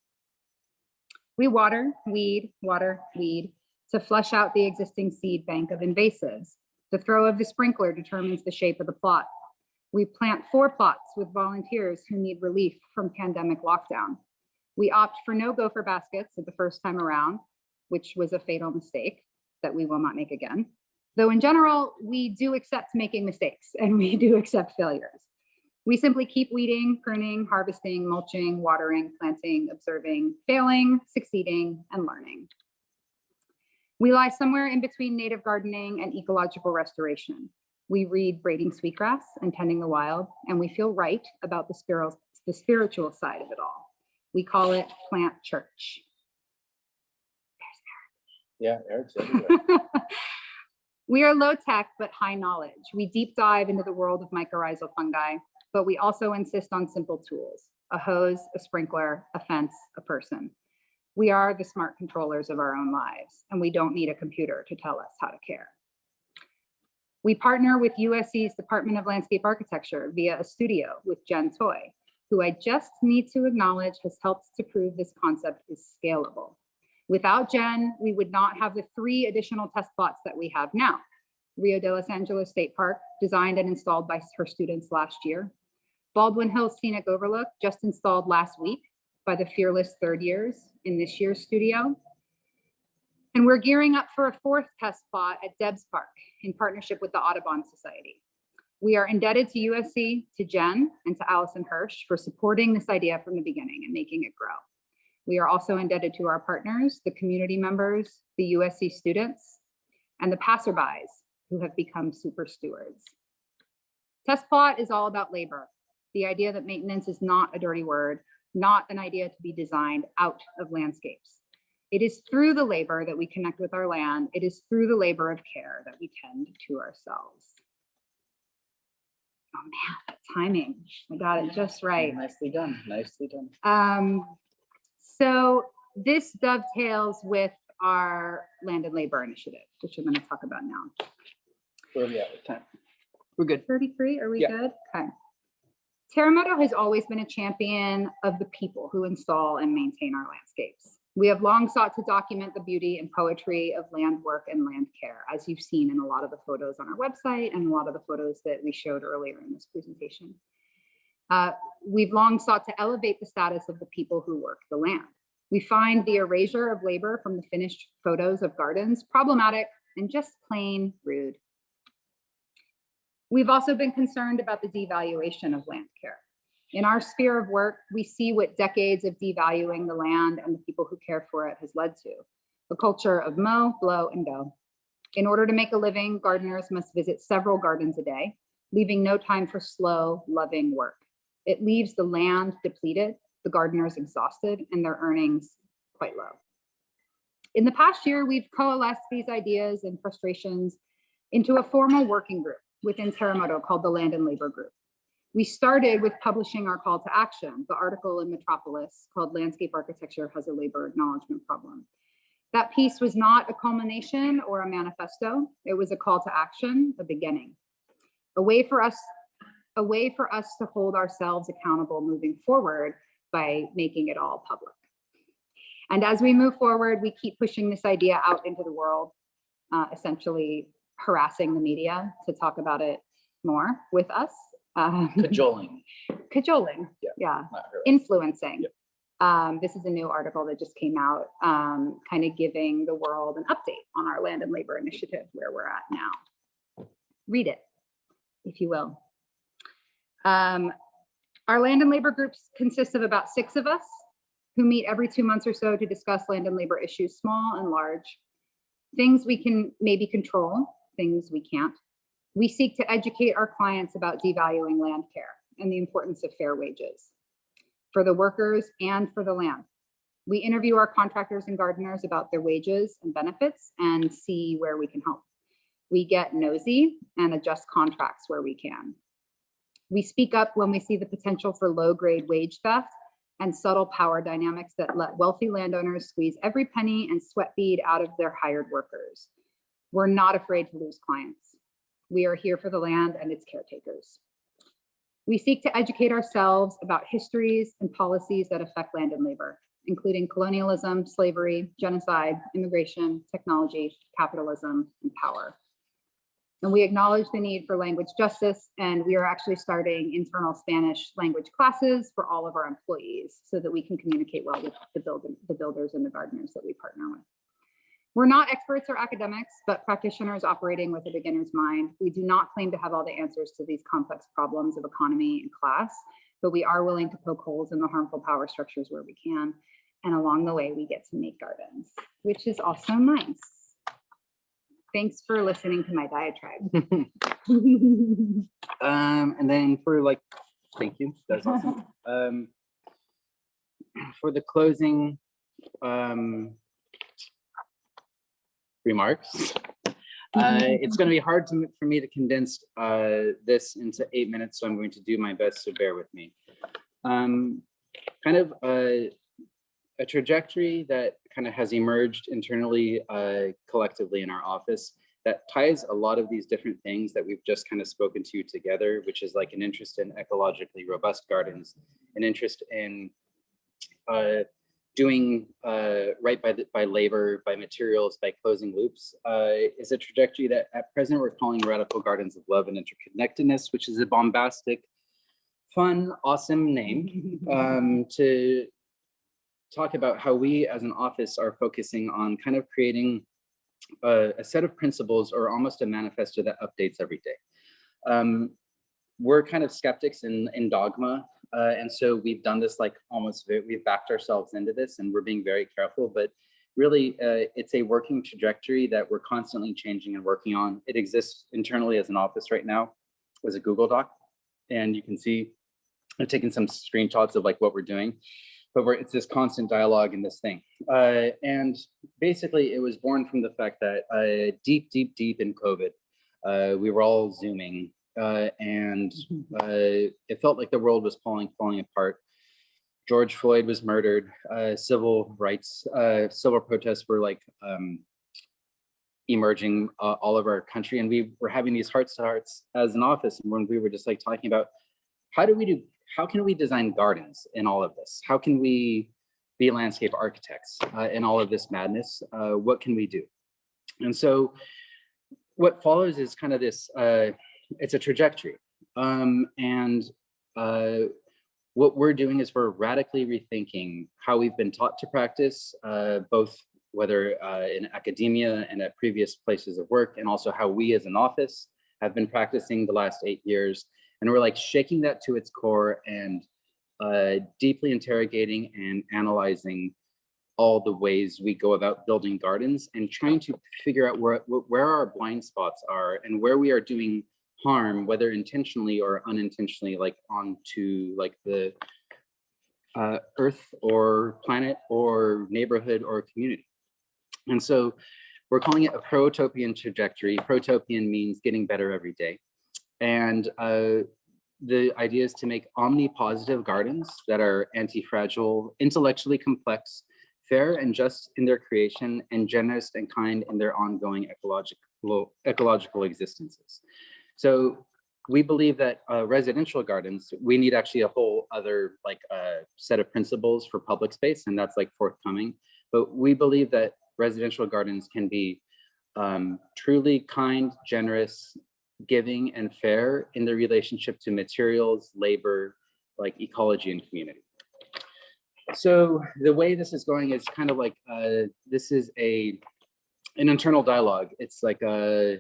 We water, weed, to flush out the existing seed bank of invasives. The throw of the sprinkler determines the shape of the plot. We plant 4 plots with volunteers who need relief from pandemic lockdown. We opt for no gopher baskets at the first time around, which was a fatal mistake that we will not make again. Though in general, we do accept making mistakes and we do accept failures. We simply keep weeding, pruning, harvesting, mulching, watering, planting, observing, failing, succeeding, and learning. We lie somewhere in between native gardening and ecological restoration. We read Braiding Sweetgrass and Tending the Wild, and we feel right about the spiritual side of it all. We call it Plant Church. Yeah, Eric's everywhere. We are low tech, but high knowledge. We deep dive into the world of mycorrhizal fungi, but we also insist on simple tools: a hose, a sprinkler, a fence, a person. We are the smart controllers of our own lives, and we don't need a computer to tell us how to care. We partner with USC's Department of Landscape Architecture via a studio with Jen Toy, who I just need to acknowledge has helped to prove this concept is scalable. Without Jen, we would not have the 3 additional test plots that we have now. Rio de Los Angeles State Park, designed and installed by her students last year. Baldwin Hills Scenic Overlook, just installed last week by the fearless 3rd years in this year's studio. And we're gearing up for a 4th test plot at Debs Park in partnership with the Audubon Society. We are indebted to USC, to Jen, and to Allison Hirsch for supporting this idea from the beginning and making it grow. We are also indebted to our partners, the community members, the USC students, and the passerbys who have become super stewards. Test plot is all about labor. The idea that maintenance is not a dirty word, not an idea to be designed out of landscapes. It is through the labor that we connect with our land. It is through the labor of care that we tend to ourselves. Oh man, that timing. I got it just right. Nicely done, nicely done. So this dovetails with our land and labor initiative, which I'm going to talk about now. Where are we at with time? We're good. 33, are we Yeah. good? Okay. Terremoto has always been a champion of the people who install and maintain our landscapes. We have long sought to document the beauty and poetry of land work and land care, as you've seen in a lot of the photos on our website and a lot of the photos that we showed earlier in this presentation. We've long sought to elevate the status of the people who work the land. We find the erasure of labor from the finished photos of gardens problematic and just plain rude. We've also been concerned about the devaluation of land care. In our sphere of work, we see what decades of devaluing the land and the people who care for it has led to: a culture of mow, blow, and go. In order to make a living, gardeners must visit several gardens a day, leaving no time for slow, loving work. It leaves the land depleted, the gardeners exhausted, and their earnings quite low. In the past year, we've coalesced these ideas and frustrations into a formal working group within Terremoto called the Land and Labor Group. We started with publishing our call to action, the article in Metropolis called Landscape Architecture Has a Labor Acknowledgement Problem. That piece was not a culmination or a manifesto. It was a call to action, a beginning, a way for us to hold ourselves accountable moving forward by making it all public. And as we move forward, we keep pushing this idea out into the world, essentially harassing the media to talk about it more with us. Cajoling. Cajoling, Yeah. yeah. Not her. Influencing. Yep. This is a new article that just came out, kind of giving the world an update on our land and labor initiative, where we're at now. Read it, if you will. Our land and labor groups consist of about 6 of us who meet every 2 months or so to discuss land and labor issues, small and large, things we can maybe control, things we can't. We seek to educate our clients about devaluing land care and the importance of fair wages for the workers and for the land. We interview our contractors and gardeners about their wages and benefits and see where we can help. We get nosy and adjust contracts where we can. We speak up when we see the potential for low-grade wage theft and subtle power dynamics that let wealthy landowners squeeze every penny and sweat bead out of their hired workers. We're not afraid to lose clients. We are here for the land and its caretakers. We seek to educate ourselves about histories and policies that affect land and labor, including colonialism, slavery, genocide, immigration, technology, capitalism, and power. And we acknowledge the need for language justice, and we are actually starting internal Spanish language classes for all of our employees so that we can communicate well with the builders and the gardeners that we partner with. We're not experts or academics, but practitioners operating with a beginner's mind. We do not claim to have all the answers to these complex problems of economy and class, but we are willing to poke holes in the harmful power structures where we can. And along the way, we get to make gardens, which is also nice. Thanks for listening to my diatribe. And then thank you, that's awesome. For the closing remarks, it's going to be hard for me to condense this into 8 minutes, so I'm going to do my best, so bear with me. Kind of a trajectory that kind of has emerged internally, collectively in our office, that ties a lot of these different things that we've just kind of spoken to together, which is like an interest in ecologically robust gardens, an interest in doing right by labor, by materials, by closing loops, is a trajectory that at present we're calling Radical Gardens of Love and Interconnectedness, which is a bombastic, fun, awesome name to talk about how we as an office are focusing on kind of creating a set of principles or almost a manifesto that updates every day. We're kind of skeptics in dogma. And so we've done this we've backed ourselves into this, and we're being very careful, but really it's a working trajectory that we're constantly changing and working on. It exists internally as an office right now as a Google Doc, and you can see I've taken some screenshots of like what we're doing, but it's this constant dialogue in this thing. And basically it was born from the fact that deep in COVID, we were all Zooming and it felt like the world was falling apart. George Floyd was murdered, civil rights, civil protests were like emerging all over our country. And we were having these hearts to hearts as an office. And when we were just like talking about how can we design gardens in all of this? How can we be landscape architects in all of this madness? What can we do? And so what follows is kind of this, it's a trajectory. What we're doing is we're radically rethinking how we've been taught to practice, both whether in academia and at previous places of work, and also how we as an office have been practicing the last 8 years. And we're like shaking that to its core and deeply interrogating and analyzing all the ways we go about building gardens and trying to figure out where our blind spots are and where we are doing harm, whether intentionally or unintentionally, like onto like the earth or planet or neighborhood or community. And so we're calling it a pro-utopian trajectory. Pro-utopian means getting better every day. And the idea is to make omnipositive gardens that are anti-fragile, intellectually complex, fair and just in their creation, and generous and kind in their ongoing ecological existences. So we believe that residential gardens, we need actually a whole other like set of principles for public space, and that's like forthcoming. But we believe that residential gardens can be truly kind, generous, giving, and fair in their relationship to materials, labor, like ecology and community. So the way this is going is kind of like, this is an internal dialogue. It's like a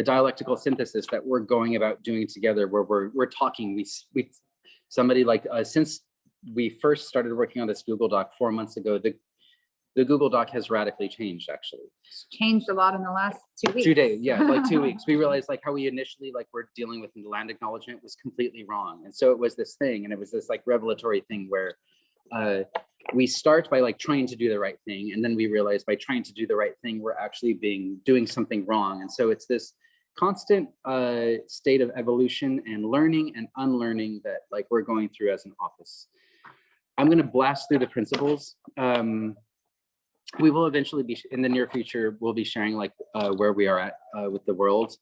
dialectical synthesis that we're going about doing together, where we're talking. Somebody like since we first started working on this Google Doc 4 months ago, the Google Doc has radically changed. Actually, It's changed a lot in the last 2 weeks. 2 days, yeah, like 2 weeks. We realized like how we initially like were dealing with the land acknowledgement was completely wrong, and so it was this thing, and it was this like revelatory thing where we start by like trying to do the right thing, and then we realize by trying to do the right thing, we're actually doing something wrong, and so it's this constant state of evolution and learning and unlearning that like we're going through as an office. I'm going to blast through the principles. We will eventually be in the near future, we'll be sharing like where we are at with the world.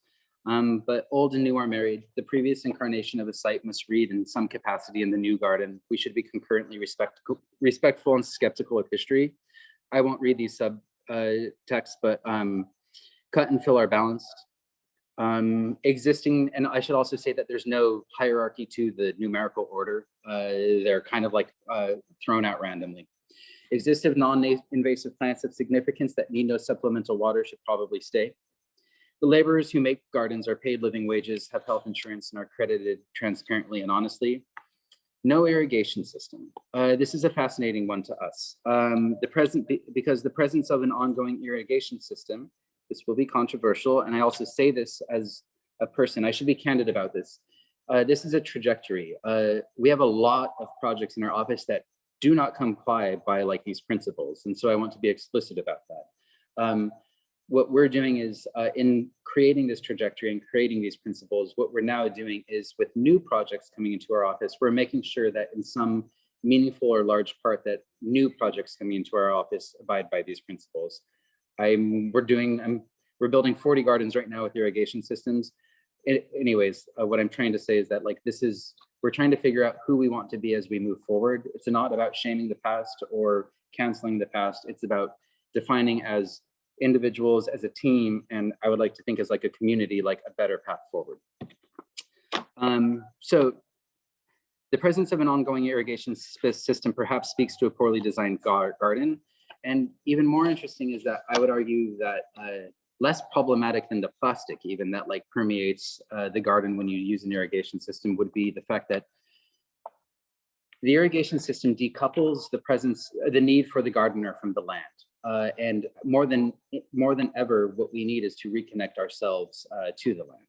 But old and new are married. The previous incarnation of a site must read in some capacity in the new garden. We should be concurrently respectful and skeptical of history. I won't read these texts, but cut and fill are balanced. Existing, and I should also say that there's no hierarchy to the numerical order. They're kind of like thrown out randomly. Existing non-invasive plants of significance that need no supplemental water should probably stay. The laborers who make gardens are paid living wages, have health insurance, and are credited transparently and honestly. No irrigation system. This is a fascinating one to us. Because the presence of an ongoing irrigation system, this will be controversial, and I also say this as a person, I should be candid about this. This is a trajectory. We have a lot of projects in our office that do not comply by like these principles. And so I want to be explicit about that. What we're doing is in creating this trajectory and creating these principles, what we're now doing is with new projects coming into our office, we're making sure that in some meaningful or large part that new projects coming into our office abide by these principles. We're building 40 gardens right now with irrigation systems. Anyways, what I'm trying to say is that like we're trying to figure out who we want to be as we move forward. It's not about shaming the past or canceling the past. It's about defining as individuals, as a team, and I would like to think as like a community, like a better path forward. So the presence of an ongoing irrigation system perhaps speaks to a poorly designed garden. And even more interesting is that I would argue that less problematic than the plastic even that like permeates the garden when you use an irrigation system would be the fact that the irrigation system decouples the need for the gardener from the land. And more than ever, what we need is to reconnect ourselves to the land.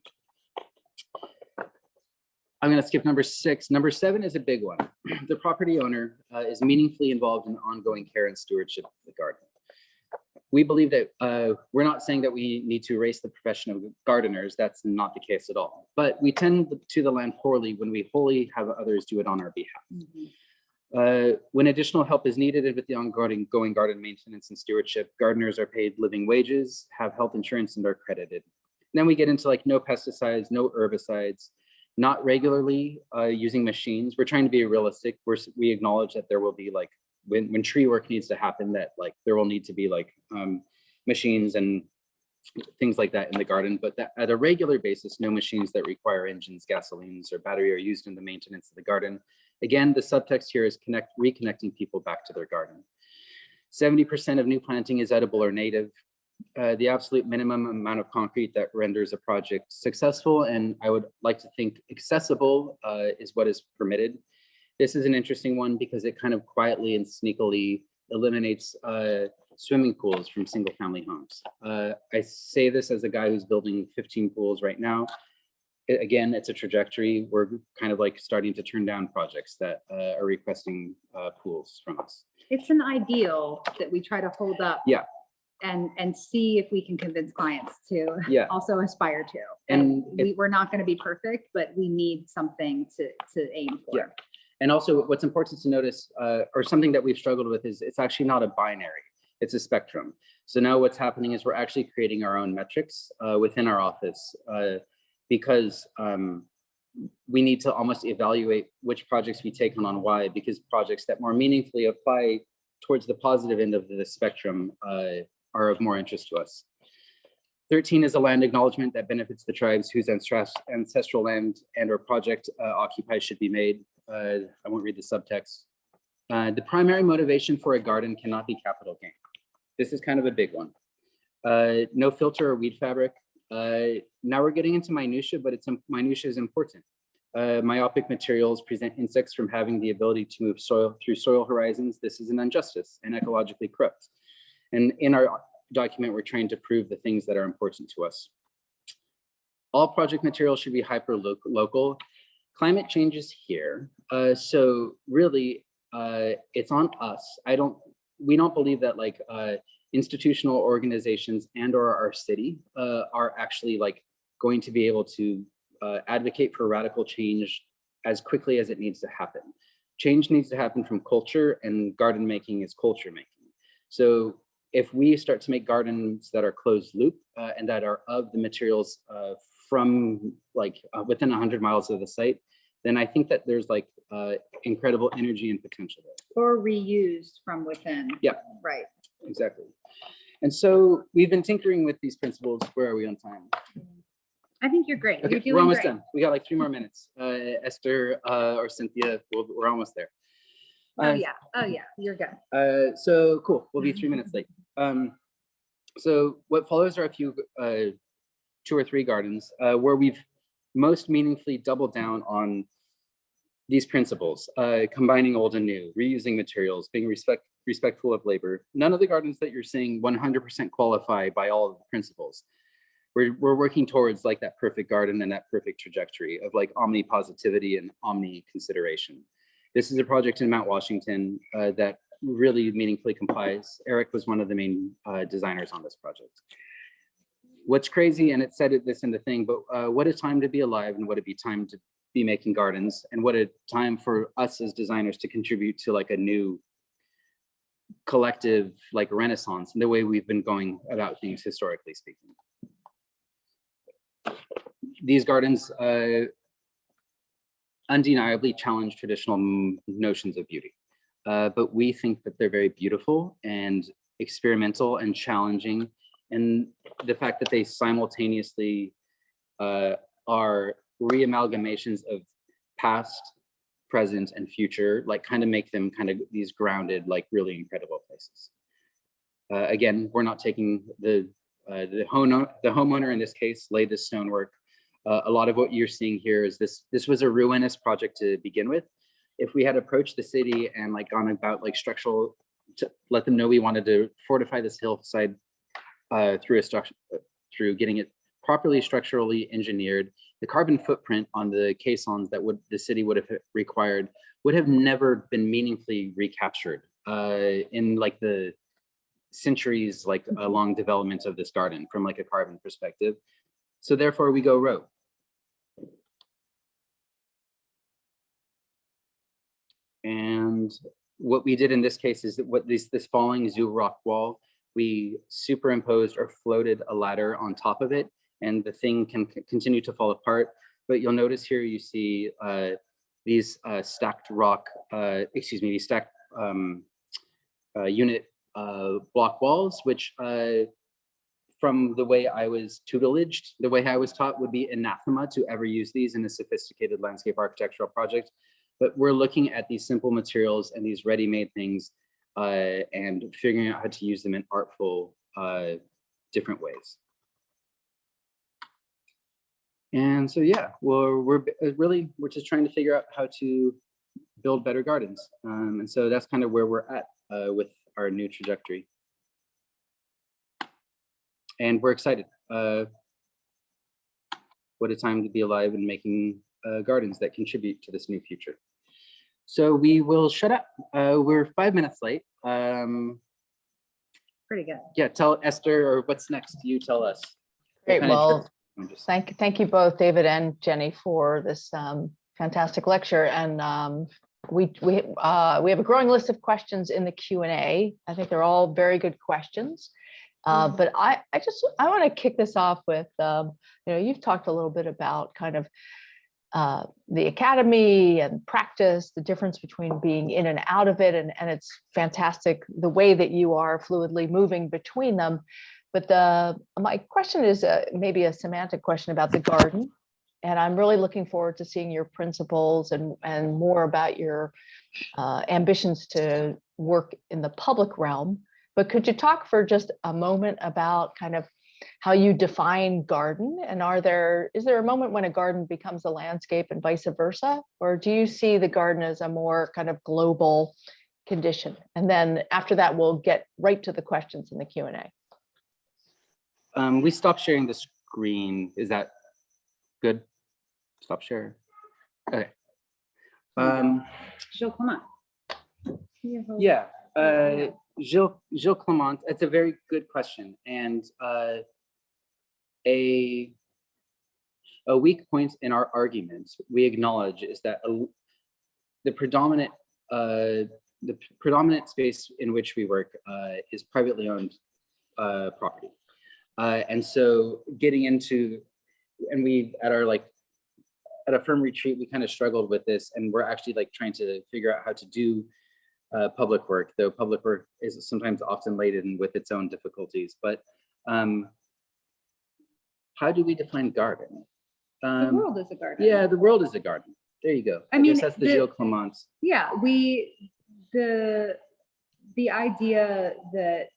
I'm going to skip number 6. Number 7 is a big one. The property owner is meaningfully involved in ongoing care and stewardship of the garden. We believe that we're not saying that we need to erase the profession of gardeners. That's not the case at all. But we tend to the land poorly when we wholly have others do it on our behalf. When additional help is needed with the ongoing garden maintenance and stewardship, gardeners are paid living wages, have health insurance, and are credited. Then we get into like no pesticides, no herbicides, not regularly using machines. We're trying to be realistic. We acknowledge that there will be like, when tree work needs to happen, that like there will need to be like machines and things like that in the garden, but that at a regular basis, no machines that require engines, gasolines, or battery are used in the maintenance of the garden. Again, the subtext here is reconnecting people back to their garden. 70% of new planting is edible or native. The absolute minimum amount of concrete that renders a project successful, and I would like to think accessible, is what is permitted. This is an interesting one because it kind of quietly and sneakily eliminates swimming pools from single family homes. I say this as a guy who's building 15 pools right now. Again, it's a trajectory. We're kind of like starting to turn down projects that are requesting pools from us. It's an ideal that we try to hold up. Yeah. And see if we can convince clients to also aspire to. And we're not going to be perfect, but we need something to aim for. Yeah. And also what's important to notice, or something that we've struggled with, is it's actually not a binary, it's a spectrum. So now what's happening is we're actually creating our own metrics within our office because we need to almost evaluate which projects we take on why, because projects that more meaningfully apply towards the positive end of the spectrum are of more interest to us. 13 is a land acknowledgement that benefits the tribes whose ancestral land and or project occupied should be made. I won't read the subtext. The primary motivation for a garden cannot be capital gain. This is kind of a big one. No filter or weed fabric. Now we're getting into minutia, but minutia is important. Myopic materials prevent insects from having the ability to move through soil horizons. This is an injustice and ecologically corrupt. And in our document, we're trying to prove the things that are important to us. All project materials should be hyper local. Climate change is here. So really, it's on us. We don't believe that like institutional organizations and or our city are actually like going to be able to advocate for radical change as quickly as it needs to happen. Change needs to happen from culture, and garden making is culture making. So if we start to make gardens that are closed loop and that are of the materials from like within 100 miles of the site, then I think that there's like incredible energy and potential there. Or reused from within. Yeah. Right. Exactly. And so we've been tinkering with these principles. Where are we on time? I think you're great. Okay, we're almost done. We got like 3 more minutes. Esther or Cynthia, we're almost there. Oh yeah, you're good. So cool, we'll be 3 minutes late. So what follows are a few, 2 or 3 gardens where we've most meaningfully doubled down on these principles, combining old and new, reusing materials, being respectful of labor. None of the gardens that you're seeing 100% qualify by all of the principles. We're working towards like that perfect garden and that perfect trajectory of like omni-positivity and omni-consideration. This is a project in Mount Washington that really meaningfully complies. Eric was one of the main designers on this project. What's crazy, and it said this in the thing, but what a time to be alive, and what a time to be making gardens, and what a time for us as designers to contribute to like a new collective like renaissance in the way we've been going about things historically speaking. These gardens undeniably challenge traditional notions of beauty, but we think that they're very beautiful and experimental and challenging, and the fact that they simultaneously are re-amalgamations of past, present, and future, like kind of make them kind of these grounded, like really incredible places. Again, we're not taking the homeowner in this case laid this stonework. A lot of what you're seeing here is this was a ruinous project to begin with. If we had approached the city and like gone about like structural, to let them know we wanted to fortify this hillside through getting it properly structurally engineered, the carbon footprint on the caissons that the city would have required would have never been meaningfully recaptured in like the centuries, like long development of this garden from like a carbon perspective. So therefore we go road. And what we did in this case is that this falling zoo rock wall, we superimposed or floated a ladder on top of it, and the thing can continue to fall apart. But you'll notice here you see these stacked rock, these stacked unit block walls, which from the way I was tutelaged, the way I was taught, would be anathema to ever use these in a sophisticated landscape architectural project. But we're looking at these simple materials and these ready-made things and figuring out how to use them in artful, different ways. And so, yeah, we're just trying to figure out how to build better gardens. And so that's kind of where we're at with our new trajectory. And we're excited. What a time to be alive and making gardens that contribute to this new future. So we will shut up. We're 5 minutes late. Pretty good. Yeah, tell Esther, or what's next? You tell us. Great. Well, Just... thank you both, David and Jenny, for this fantastic lecture. And we have a growing list of questions in the Q&A. I think they're all very good questions. But I want to kick this off with, you've talked a little bit about kind of the academy and practice, the difference between being in and out of it. And it's fantastic the way that you are fluidly moving between them. But my question is maybe a semantic question about the garden. And I'm really looking forward to seeing your principles and more about your ambitions to work in the public realm. But could you talk for just a moment about kind of how you define garden? And is there a moment when a garden becomes a landscape and vice versa? Or do you see the garden as a more kind of global condition? And then after that, we'll get right to the questions in the Q&A. We stopped sharing the screen. Is that good? Stop sharing. Okay. Gilles Clement. Yeah. Gilles Clement, it's a very good question. And a weak point in our argument, we acknowledge, is that the predominant space in which we work is privately owned property. And so getting into, and we at a firm retreat, we kind of struggled with this, and we're actually like trying to figure out how to do public work, though public work is sometimes often laden with its own difficulties. But how do we define garden? The world is a garden. Yeah, the world is a garden. There you go. I guess that's the Gilles Clement. Yeah, the idea that,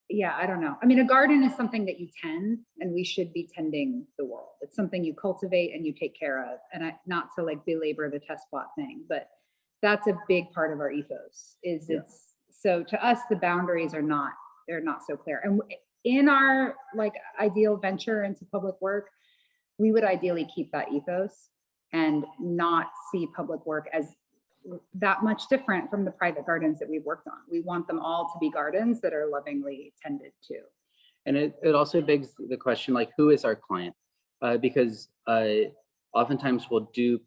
yeah, I don't know. I mean, a garden is something that you tend, and we should be tending the world. It's something you cultivate and you take care of. And not to like belabor the test plot thing, but that's a big part of our ethos. So to us, the boundaries are not so clear. And in our like ideal venture into public work, we would ideally keep that ethos and not see public work as that much different from the private gardens that we've worked on. We want them all to be gardens that are lovingly tended to. And it also begs the question, like, who is our client? Because oftentimes we'll do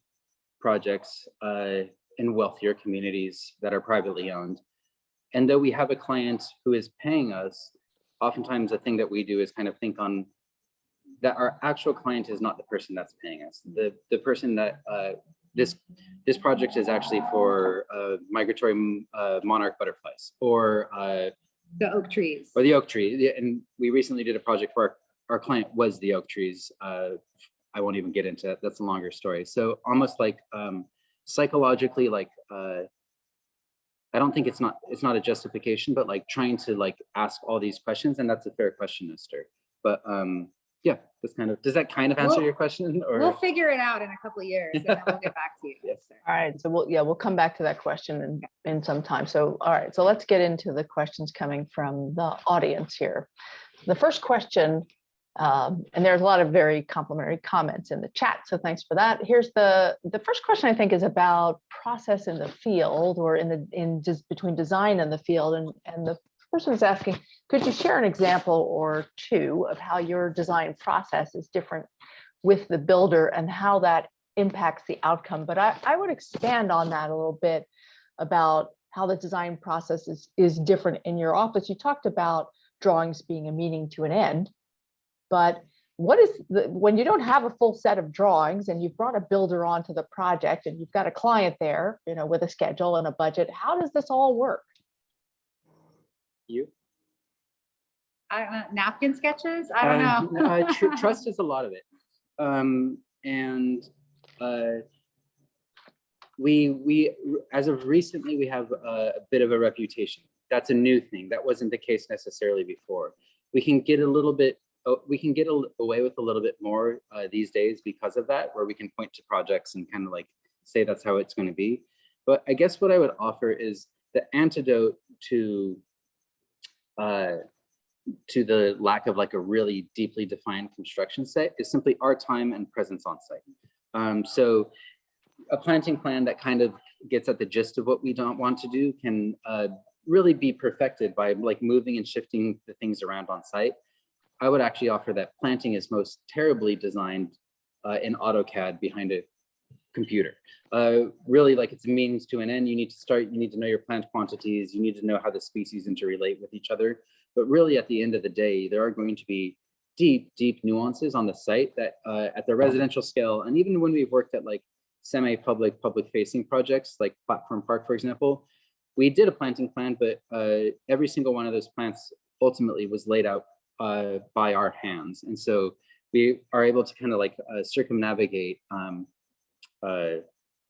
projects in wealthier communities that are privately owned. And though we have a client who is paying us, oftentimes the thing that we do is kind of think on that our actual client is not the person that's paying us. The person that this project is actually for migratory monarch butterflies, or the oak trees. Or the oak tree. And we recently did a project where our client was the oak trees. I won't even get into that. That's a longer story. So almost like psychologically, like I don't think it's not a justification, but like trying to like ask all these questions, and that's a fair question, Esther. But yeah, that's kind of, does that kind of answer your question? Or we'll figure it out in a couple of years, and then we'll get back to you. Yes. All right, so we'll come back to that question in some time. So all right, so let's get into the questions coming from the audience here. The first question And there's a lot of very complimentary comments in the chat, so thanks for that. Here's the first question, I think, is about process in the field, or in just between design and the field. And the person is asking, could you share an example or two of how your design process is different with the builder and how that impacts the outcome? But I would expand on that a little bit about how the design process is different in your office. You talked about drawings being a meaning to an end. But when you don't have a full set of drawings and you've brought a builder onto the project and you've got a client there, with a schedule and a budget, how does this all work? You? I don't know, napkin sketches? I don't know. Trust is a lot of it. We as of recently, we have a bit of a reputation. That's a new thing. That wasn't the case necessarily before. We can get away with a little bit more these days because of that, where we can point to projects and kind of like say that's how it's going to be. But I guess what I would offer is the antidote to the lack of like a really deeply defined construction site is simply our time and presence on site. So a planting plan that kind of gets at the gist of what we don't want to do can really be perfected by like moving and shifting the things around on site. I would actually offer that planting is most terribly designed in AutoCAD behind a computer. Really, like, it's a means to an end. You need to know your plant quantities. You need to know how the species interrelate with each other. But really, at the end of the day, there are going to be deep, deep nuances on the site that at the residential scale, and even when we've worked at like semi-public, public-facing projects like Platform Park, for example, we did a planting plan, but every single one of those plants ultimately was laid out by our hands. And so we are able to kind of like circumnavigate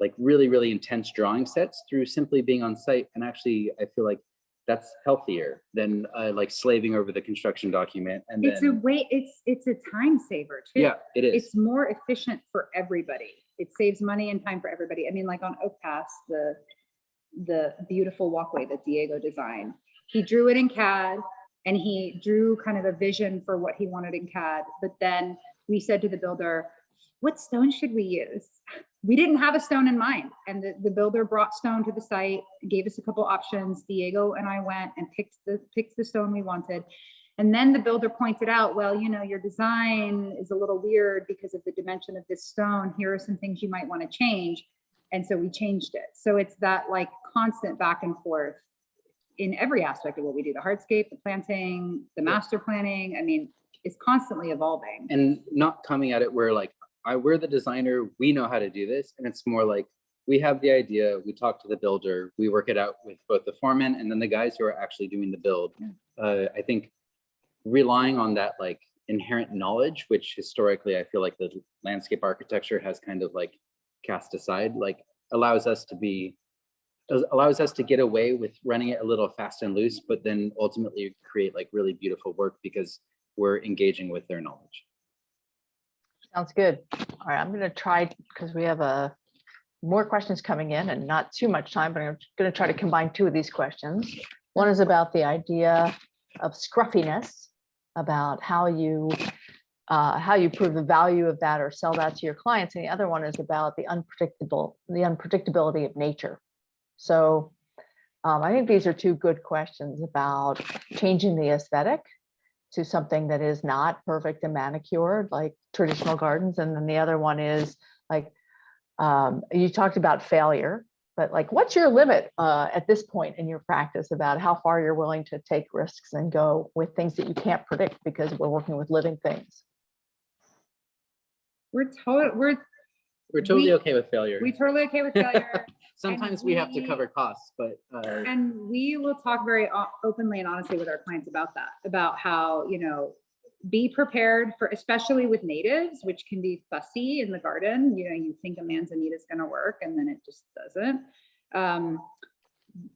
like really, really intense drawing sets through simply being on site. And actually, I feel like that's healthier than like slaving over the construction document. And it's a time saver too. Yeah, it is. It's more efficient for everybody. It saves money and time for everybody. I mean, like on Oak Pass, the beautiful walkway that Diego designed, he drew it in CAD. And he drew kind of a vision for what he wanted in CAD. But then we said to the builder, what stone should we use? We didn't have a stone in mind. And the builder brought stone to the site, gave us a couple options. Diego and I went and picked the stone we wanted. And then the builder pointed out, well, your design is a little weird because of the dimension of this stone. Here are some things you might want to change. And so we changed it. So it's that like constant back and forth in every aspect of what we do, the hardscape, the planting, the master planning. I mean, it's constantly evolving. And not coming at it where like, we're the designer, we know how to do this. And it's more like, we have the idea, we talk to the builder, we work it out with both the foreman and then the guys who are actually doing the build. Yeah. I think relying on that like inherent knowledge, which historically I feel like the landscape architecture has kind of like cast aside, like allows us to get away with running it a little fast and loose, but then ultimately create like really beautiful work because we're engaging with their knowledge. Sounds good. All right, I'm going to try, because we have more questions coming in and not too much time, but I'm going to try to combine two of these questions. One is about the idea of scruffiness, about how you prove the value of that or sell that to your clients. And the other one is about the unpredictability of nature. So I think these are two good questions about changing the aesthetic to something that is not perfect and manicured like traditional gardens. And then the other one is like, you talked about failure, but like, what's your limit at this point in your practice about how far you're willing to take risks and go with things that you can't predict because we're working with living things? We're totally okay with failure. We're totally okay with failure. Sometimes we have to cover costs, but and we will talk very openly and honestly with our clients about that, about how, be prepared for, especially with natives, which can be fussy in the garden. You think a manzanita is going to work and then it just doesn't.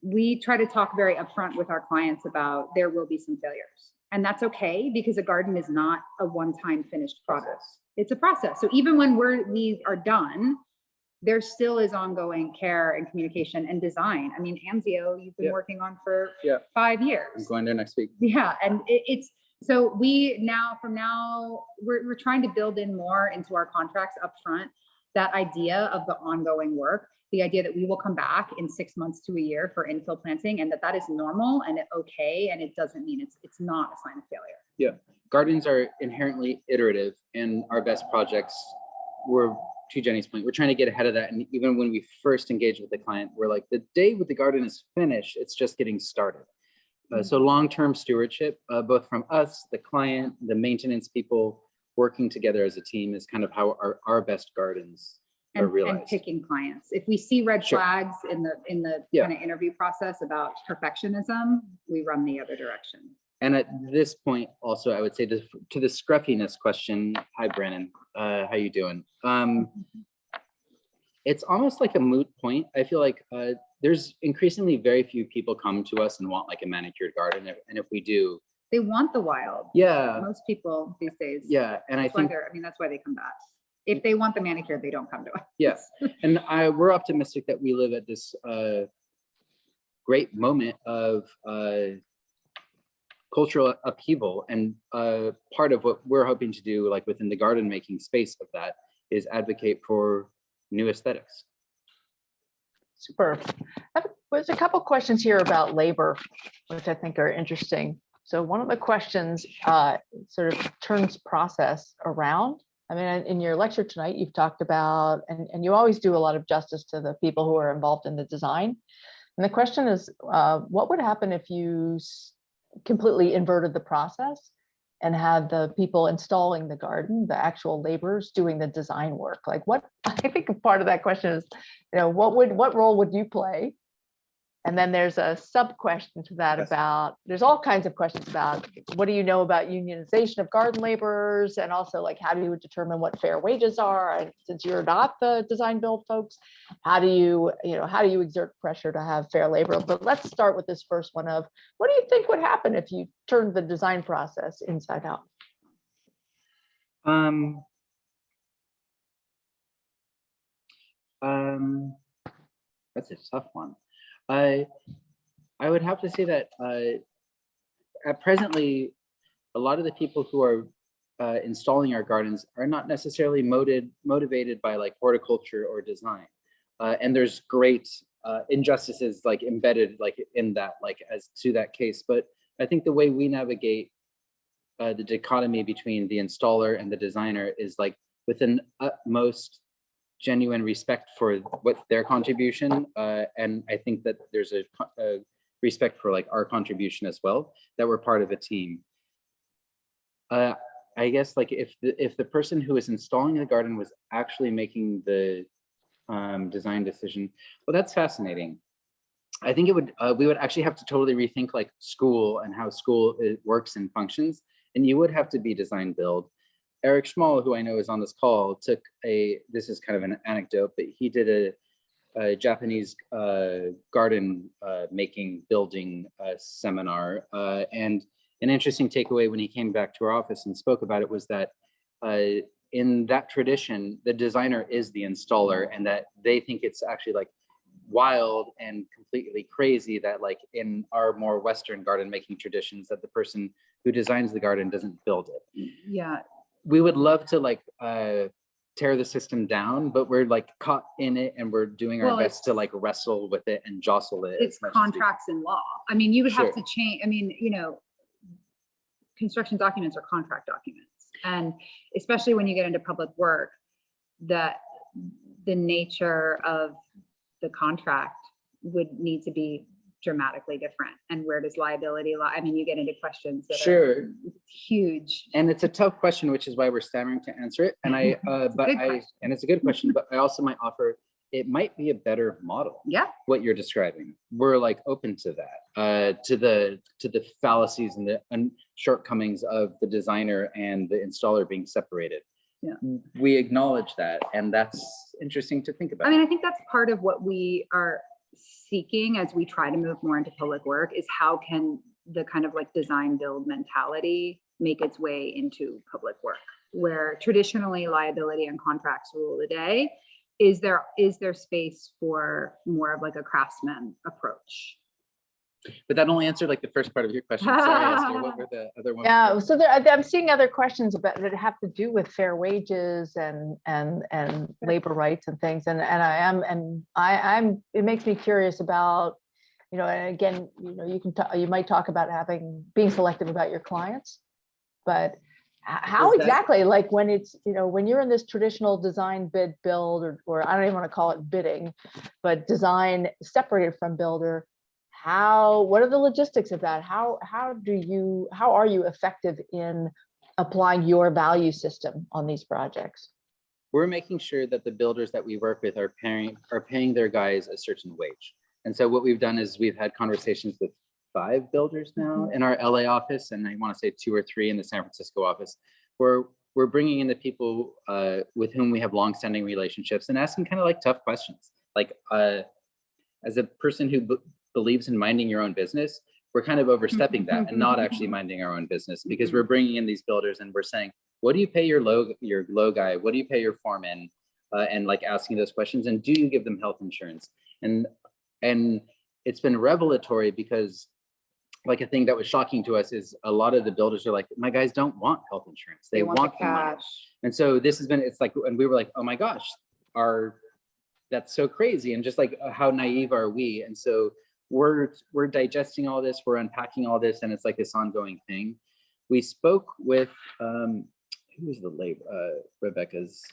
We try to talk very upfront with our clients about there will be some failures, and that's okay because a garden is not a one-time finished product. It's a process. So even when we are done, there still is ongoing care and communication and design. I mean, Amzio, you've been working on for 5 years. I'm going there next week. Yeah, and it's So we now, from now, we're trying to build in more into our contracts up front, that idea of the ongoing work, the idea that we will come back in 6 months to a year for infill planting, and that is normal and okay, and it doesn't mean it's not a sign of failure. Yeah, gardens are inherently iterative, and our best projects were, to Jenny's point, we're trying to get ahead of that. And even when we first engage with the client, we're like, the day with the garden is finished, it's just getting started. So long-term stewardship, both from us, the client, the maintenance people, working together as a team is kind of how our best gardens are realized. And picking clients. If we see red Sure. flags in the Yeah. kind of interview process about perfectionism, we run the other direction. And at this point, also, I would say to the scruffiness question, hi, Brandon, how you doing? It's almost like a moot point. I feel like there's increasingly very few people come to us and want like a manicured garden. And if we do, They want the wild. yeah, Most people these days. yeah. And I think, That's why they come back. If they want the manicure, they don't come to us. yeah. And we're optimistic that we live at this great moment of cultural upheaval. And part of what we're hoping to do, like within the garden making space of that, is advocate for new aesthetics. Superb. There's a couple questions here about labor, which I think are interesting. So one of the questions sort of turns process around. I mean, in your lecture tonight, you've talked about, and you always do a lot of justice to the people who are involved in the design. And the question is, what would happen if you completely inverted the process and had the people installing the garden, the actual laborers doing the design work? Like what, I think part of that question is, what role would you play? And then there's a sub question to that about, there's all kinds of questions about, what do you know about unionization of garden laborers? And also like, how do you determine what fair wages are? And since you're not the design build folks, how do you exert pressure to have fair labor? But let's start with this first one of, what do you think would happen if you turned the design process inside out? That's a tough one. I would have to say that at presently, a lot of the people who are installing our gardens are not necessarily motivated by like horticulture or design. And there's great injustices like embedded like in that, like as to that case. But I think the way we navigate the dichotomy between the installer and the designer is like with an utmost genuine respect for what their contribution, and I think that there's a respect for like our contribution as well, that we're part of a team. I guess like if the person who is installing the garden was actually making the design decision, well, that's fascinating. I think it would we would actually have to totally rethink like school and how school works and functions, and you would have to be design build. Eric Schmall, who I know is on this call, took this is kind of an anecdote, but he did a Japanese garden making building seminar. And an interesting takeaway when he came back to our office and spoke about it was that in that tradition, the designer is the installer, and that they think it's actually like wild and completely crazy that like in our more Western garden making traditions that the person who designs the garden doesn't build it. Yeah. We would love to like tear the system down, but we're like caught in it and we're doing our best to like wrestle with it and jostle it. It's contracts and law. I mean, you would have Sure. to change. I mean, construction documents are contract documents. And especially when you get into public work, that the nature of the contract would need to be dramatically different. And where does liability lie? I mean, you get into questions that Sure. are huge. And it's a tough question, which is why we're stammering to answer it. And it's a good question, but I also might offer, it might be a better model. Yeah. What you're describing. We're like open to that, to the fallacies and the shortcomings of the designer and the installer being separated. Yeah. We acknowledge that, and that's interesting to think about. I mean, I think that's part of what we are seeking as we try to move more into public work, is how can the kind of like design build mentality make its way into public work, where traditionally liability and contracts rule the day. Is there space for more of like a craftsman approach? But that only answered like the first part of your question. Sorry, Esther, what were the other ones? Yeah, so I'm seeing other questions about that have to do with fair wages and labor rights and things. It makes me curious about, and again, you might talk about being selective about your clients, but how Is that- exactly, like when it's, when you're in this traditional design bid build, or I don't even want to call it bidding, but design separated from builder, what are the logistics of that? How are you effective in applying your value system on these projects? We're making sure that the builders that we work with are paying their guys a certain wage. And so what we've done is we've had conversations with 5 builders now in our LA office, and I want to say 2 or 3 in the San Francisco office, where we're bringing in the people with whom we have longstanding relationships and asking kind of like tough questions. Like, as a person who believes in minding your own business, we're kind of overstepping that and not actually minding our own business, because we're bringing in these builders and we're saying, what do you pay your low guy? What do you pay your foreman? And like asking those questions, and do you give them health insurance? And it's been revelatory, because like a thing that was shocking to us is a lot of the builders are like, my guys don't want health insurance. They want the money. And so it's like, and we were like, oh my gosh, that's so crazy. And just like, how naive are we? And so we're digesting all this, we're unpacking all this, and it's like this ongoing thing. We spoke with, who was the labor, Rebecca's,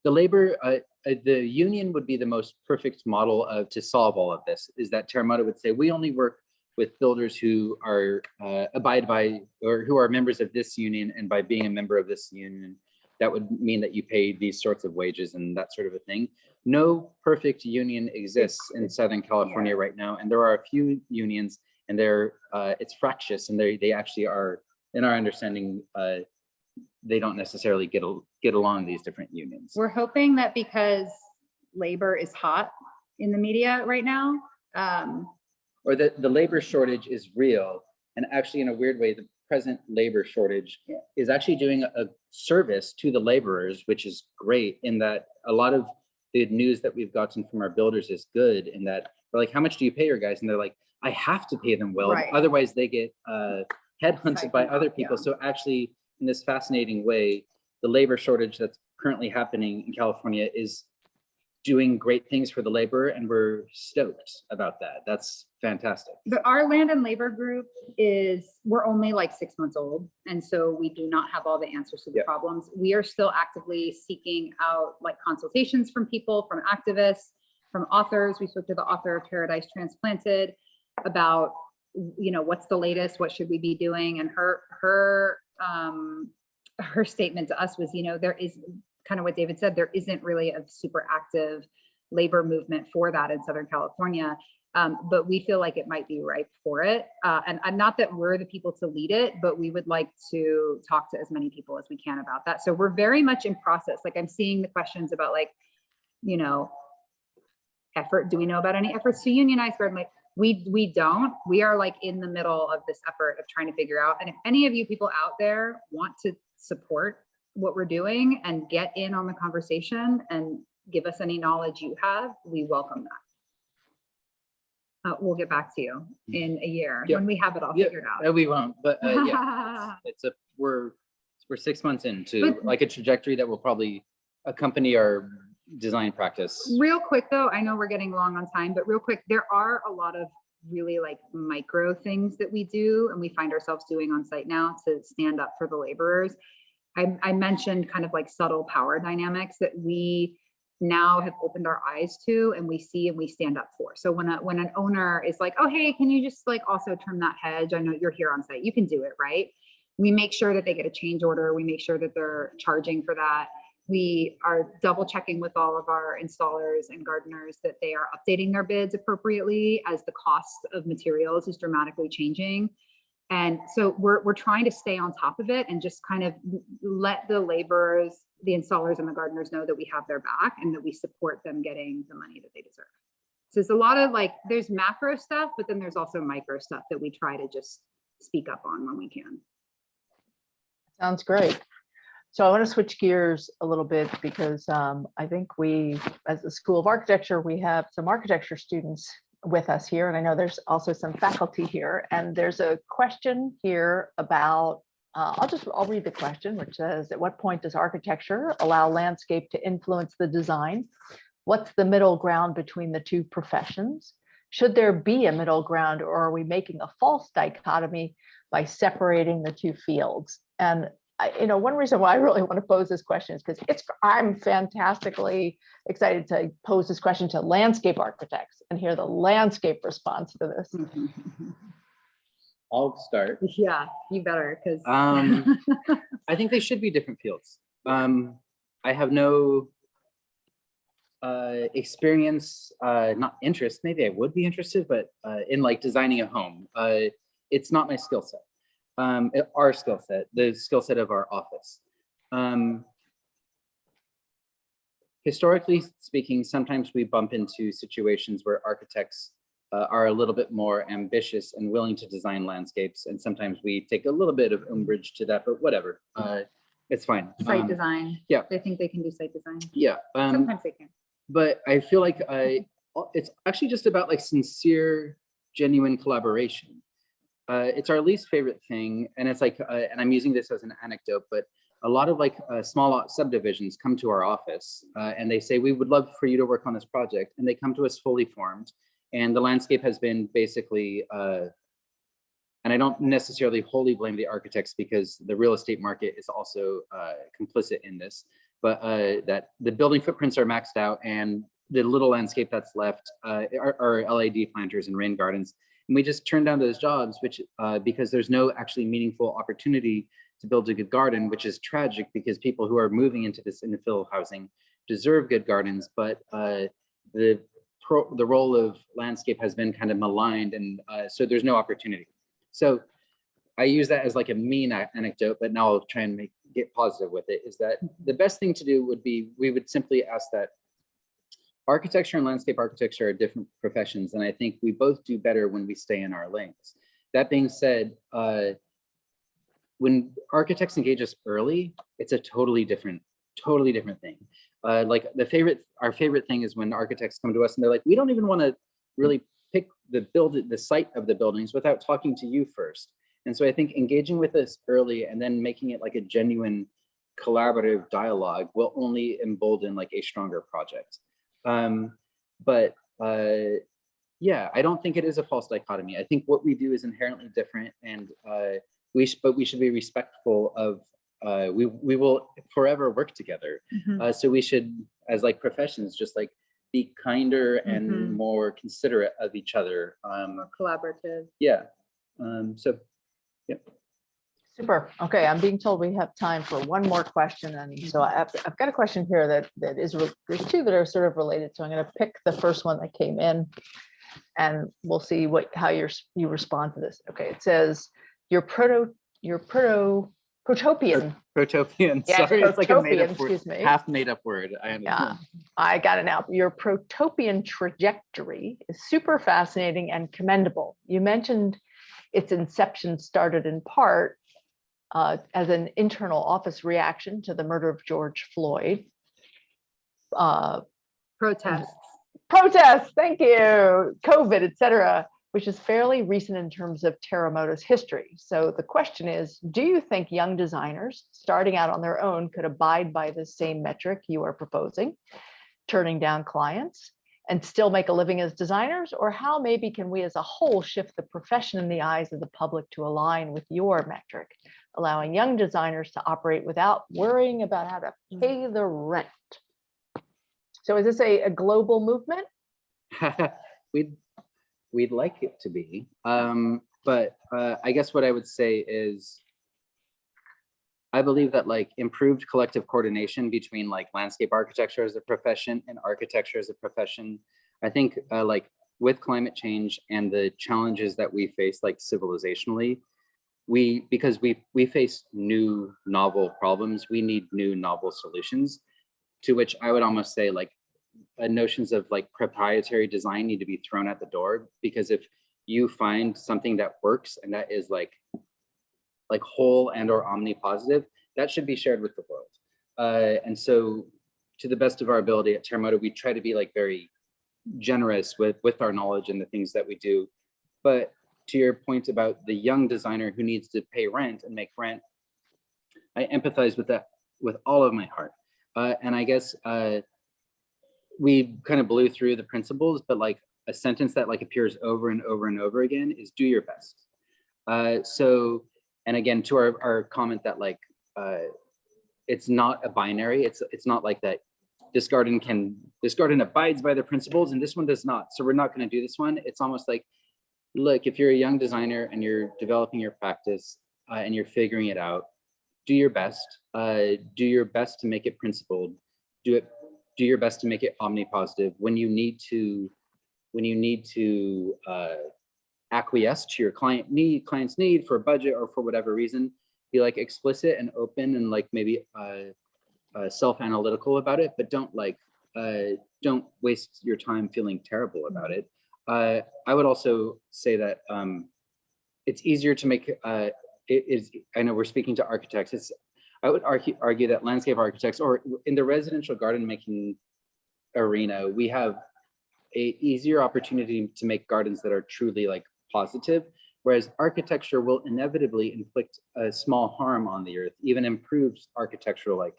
the labor, the union would be the most perfect model to solve all of this, is that Terremoto would say, we only work with builders who are abide by, or who are members of this union, and by being a member of this union, that would mean that you pay these sorts of wages and that sort of a thing. No perfect union exists in Southern California right now, and there are a few unions, and it's fractious, and they actually are, in our understanding, they don't necessarily get along, these different unions. We're hoping that because labor is hot in the media right now, or that the labor shortage is real, and actually, in a weird way, the present labor shortage is actually doing a service to the laborers, which is great, in that a lot of the news that we've gotten from our builders is good, in that we're like, how much do you pay your guys? And they're like, I have to pay them well, Right. otherwise they get headhunted by other people. Yeah. So actually, in this fascinating way, the labor shortage that's currently happening in California is doing great things for the laborer, and we're stoked about that. That's fantastic. But our land and labor group we're only like 6 months old. And so we do not have all the answers to the problems. We are still actively seeking out like consultations from people, from activists, from authors. We spoke to the author of Paradise Transplanted about, what's the latest, what should we be doing? And her statement to us was, there is kind of what David said, there isn't really a super active labor movement for that in Southern California. But we feel like it might be ripe for it. And not that we're the people to lead it, but we would like to talk to as many people as we can about that. So we're very much in process. Like, I'm seeing the questions about like, effort. Do we know about any efforts to unionize? Where I'm like, we don't. We are like in the middle of this effort of trying to figure out. And if any of you people out there want to support what we're doing and get in on the conversation and give us any knowledge you have, we welcome that. We'll get back to you in a year when we have it all figured out. We won't, but we're 6 months into like a trajectory that will probably accompany our design practice. Real quick though, I know we're getting long on time, but real quick, there are a lot of really like micro things that we do and we find ourselves doing on site now to stand up for the laborers. I mentioned kind of like subtle power dynamics that we now have opened our eyes to, and we see and we stand up for. So when an owner is like, oh, hey, can you just like also trim that hedge? I know you're here on site, you can do it, right? We make sure that they get a change order. We make sure that they're charging for that. We are double checking with all of our installers and gardeners that they are updating their bids appropriately as the cost of materials is dramatically changing. And so we're trying to stay on top of it and just kind of let the laborers, the installers and the gardeners know that we have their back and that we support them getting the money that they deserve. So it's a lot of like, there's macro stuff, but then there's also micro stuff that we try to just speak up on when we can. Sounds great. So I want to switch gears a little bit because I think we, as the School of Architecture, we have some architecture students with us here, and I know there's also some faculty here, and there's a question here about, I'll read the question, which says, at what point does architecture allow landscape to influence the design? What's the middle ground between the two professions? Should there be a middle ground, or are we making a false dichotomy by separating the two fields? And one reason why I really want to pose this question is because I'm fantastically excited to pose this question to landscape architects and hear the landscape response to this. I'll start. Yeah, you better, because. I think they should be different fields. I have no experience, not interest, maybe I would be interested, but in like designing a home. It's not my skill set. Our skill set, the skill set of our office. Historically speaking, sometimes we bump into situations where architects are a little bit more ambitious and willing to design landscapes, and sometimes we take a little bit of umbrage to that, but whatever, it's fine. Site design. Yeah. They think they can do site design. Yeah. Sometimes they can. But I feel like it's actually just about like sincere, genuine collaboration. It's our least favorite thing, and it's like, and I'm using this as an anecdote, but a lot of like small subdivisions come to our office and they say, we would love for you to work on this project, and they come to us fully formed, and the landscape has been basically, and I don't necessarily wholly blame the architects because the real estate market is also complicit in this, but that the building footprints are maxed out, and the little landscape that's left are LAD planters and rain gardens. And we just turn down those jobs, which because there's no actually meaningful opportunity to build a good garden, which is tragic because people who are moving into this infill housing deserve good gardens, but the role of landscape has been kind of maligned, and so there's no opportunity. So I use that as like a mean anecdote, but now I'll try and get positive with it, is that the best thing to do would be, we would simply ask that architecture and landscape architecture are different professions, and I think we both do better when we stay in our lanes. That being said, when architects engage us early, it's a totally different thing. Like our favorite thing is when architects come to us and they're like, we don't even want to really pick the site of the buildings without talking to you first. And so I think engaging with us early and then making it like a genuine collaborative dialogue will only embolden like a stronger project. Yeah, I don't think it is a false dichotomy. I think what we do is inherently different, and we should be respectful of, we will forever work together. So we should, as like professions, just like be kinder and more considerate of each other. More collaborative. Yeah. So, yeah. Super. Okay, I'm being told we have time for one more question, and so I've got a question here that is, there's two that are sort of related. So I'm going to pick the first one that came in, and we'll see how you respond to this. Okay, it says protopian. Protopian. Yeah, Sorry, it's like a protopian, excuse me. half made up word. I understand. Yeah, I got it now. Your protopian trajectory is super fascinating and commendable. You mentioned its inception started in part as an internal office reaction to the murder of George Floyd. Protests. Thank you. COVID, et cetera, which is fairly recent in terms of Terremoto's history. So the question is, do you think young designers starting out on their own could abide by the same metric you are proposing, turning down clients, and still make a living as designers? Or how maybe can we as a whole shift the profession in the eyes of the public to align with your metric, allowing young designers to operate without worrying about how to pay the rent? So is this a global movement? We'd like it to be, but I guess what I would say is, I believe that like improved collective coordination between like landscape architecture as a profession and architecture as a profession, I think like with climate change and the challenges that we face like civilizationally, because we face new novel problems, we need new novel solutions, to which I would almost say like notions of like proprietary design need to be thrown at the door, because if you find something that works and that is like whole and or omnipositive, that should be shared with the world. And so to the best of our ability at Terremoto, we try to be like very generous with our knowledge and the things that we do. But to your point about the young designer who needs to pay rent and make rent, I empathize with that with all of my heart. And I guess we kind of blew through the principles, but like a sentence that like appears over and over and over again is do your best. So, and again, to our comment that like, it's not a binary. It's not like that. This garden abides by the principles and this one does not. So we're not going to do this one. It's almost like, look, if you're a young designer and you're developing your practice and you're figuring it out, do your best. Do your best to make it principled. Do your best to make it omnipositive. When you need to acquiesce to your client's need for a budget or for whatever reason, be like explicit and open and like maybe self-analytical about it, but don't waste your time feeling terrible about it. I would also say that it's easier to make I know we're speaking to architects. I would argue that landscape architects, or in the residential garden making arena, we have a easier opportunity to make gardens that are truly like positive, whereas architecture will inevitably inflict a small harm on the earth, even improves architectural like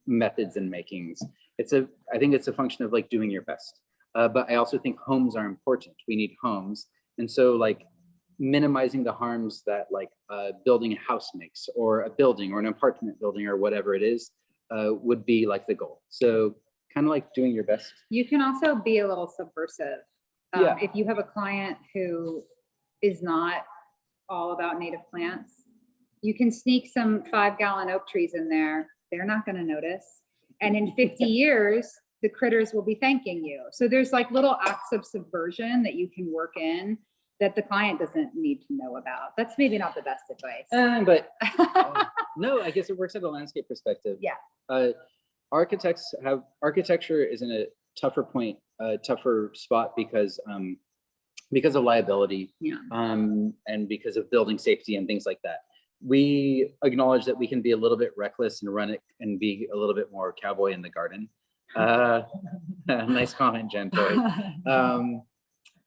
methods and makings. I think it's a function of like doing your best. But I also think homes are important. We need homes. And so like minimizing the harms that like building a house makes, or a building or an apartment building or whatever it is, would be like the goal. So kind of like doing your best. You can also be a little subversive. Yeah. If you have a client who is not all about native plants, you can sneak some 5-gallon oak trees in there. They're not going to notice. And in 50 years, the critters will be thanking you. So there's like little acts of subversion that you can work in that the client doesn't need to know about. That's maybe not the best advice. But no, I guess it works at a landscape perspective. Yeah. Architecture is in a tougher point, tougher spot because of liability, Yeah. and because of building safety and things like that. We acknowledge that we can be a little bit reckless and run it and be a little bit more cowboy in the garden. Nice comment, Jen. But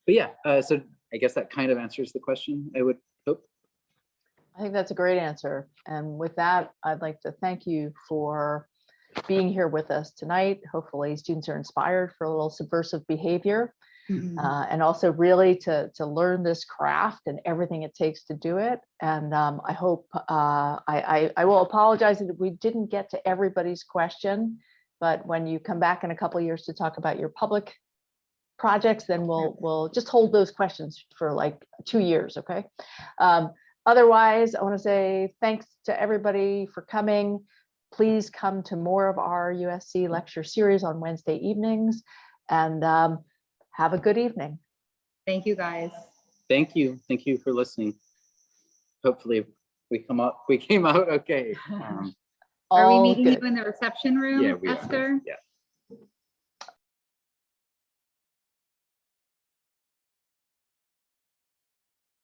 yeah, so I guess that kind of answers the question, I would hope. I think that's a great answer. And with that, I'd like to thank you for being here with us tonight. Hopefully students are inspired for a little subversive behavior, and also really to learn this craft and everything it takes to do it. And I hope, I will apologize that we didn't get to everybody's question, but when you come back in a couple of years to talk about your public projects, then we'll just hold those questions for like 2 years, okay? Otherwise, I want to say thanks to everybody for coming. Please come to more of our USC lecture series on Wednesday evenings, and have a good evening. Thank you, guys. Thank you for listening. Hopefully we came out okay. Are we All meeting good. you in the reception room, Yeah, we are. Esther? Yeah.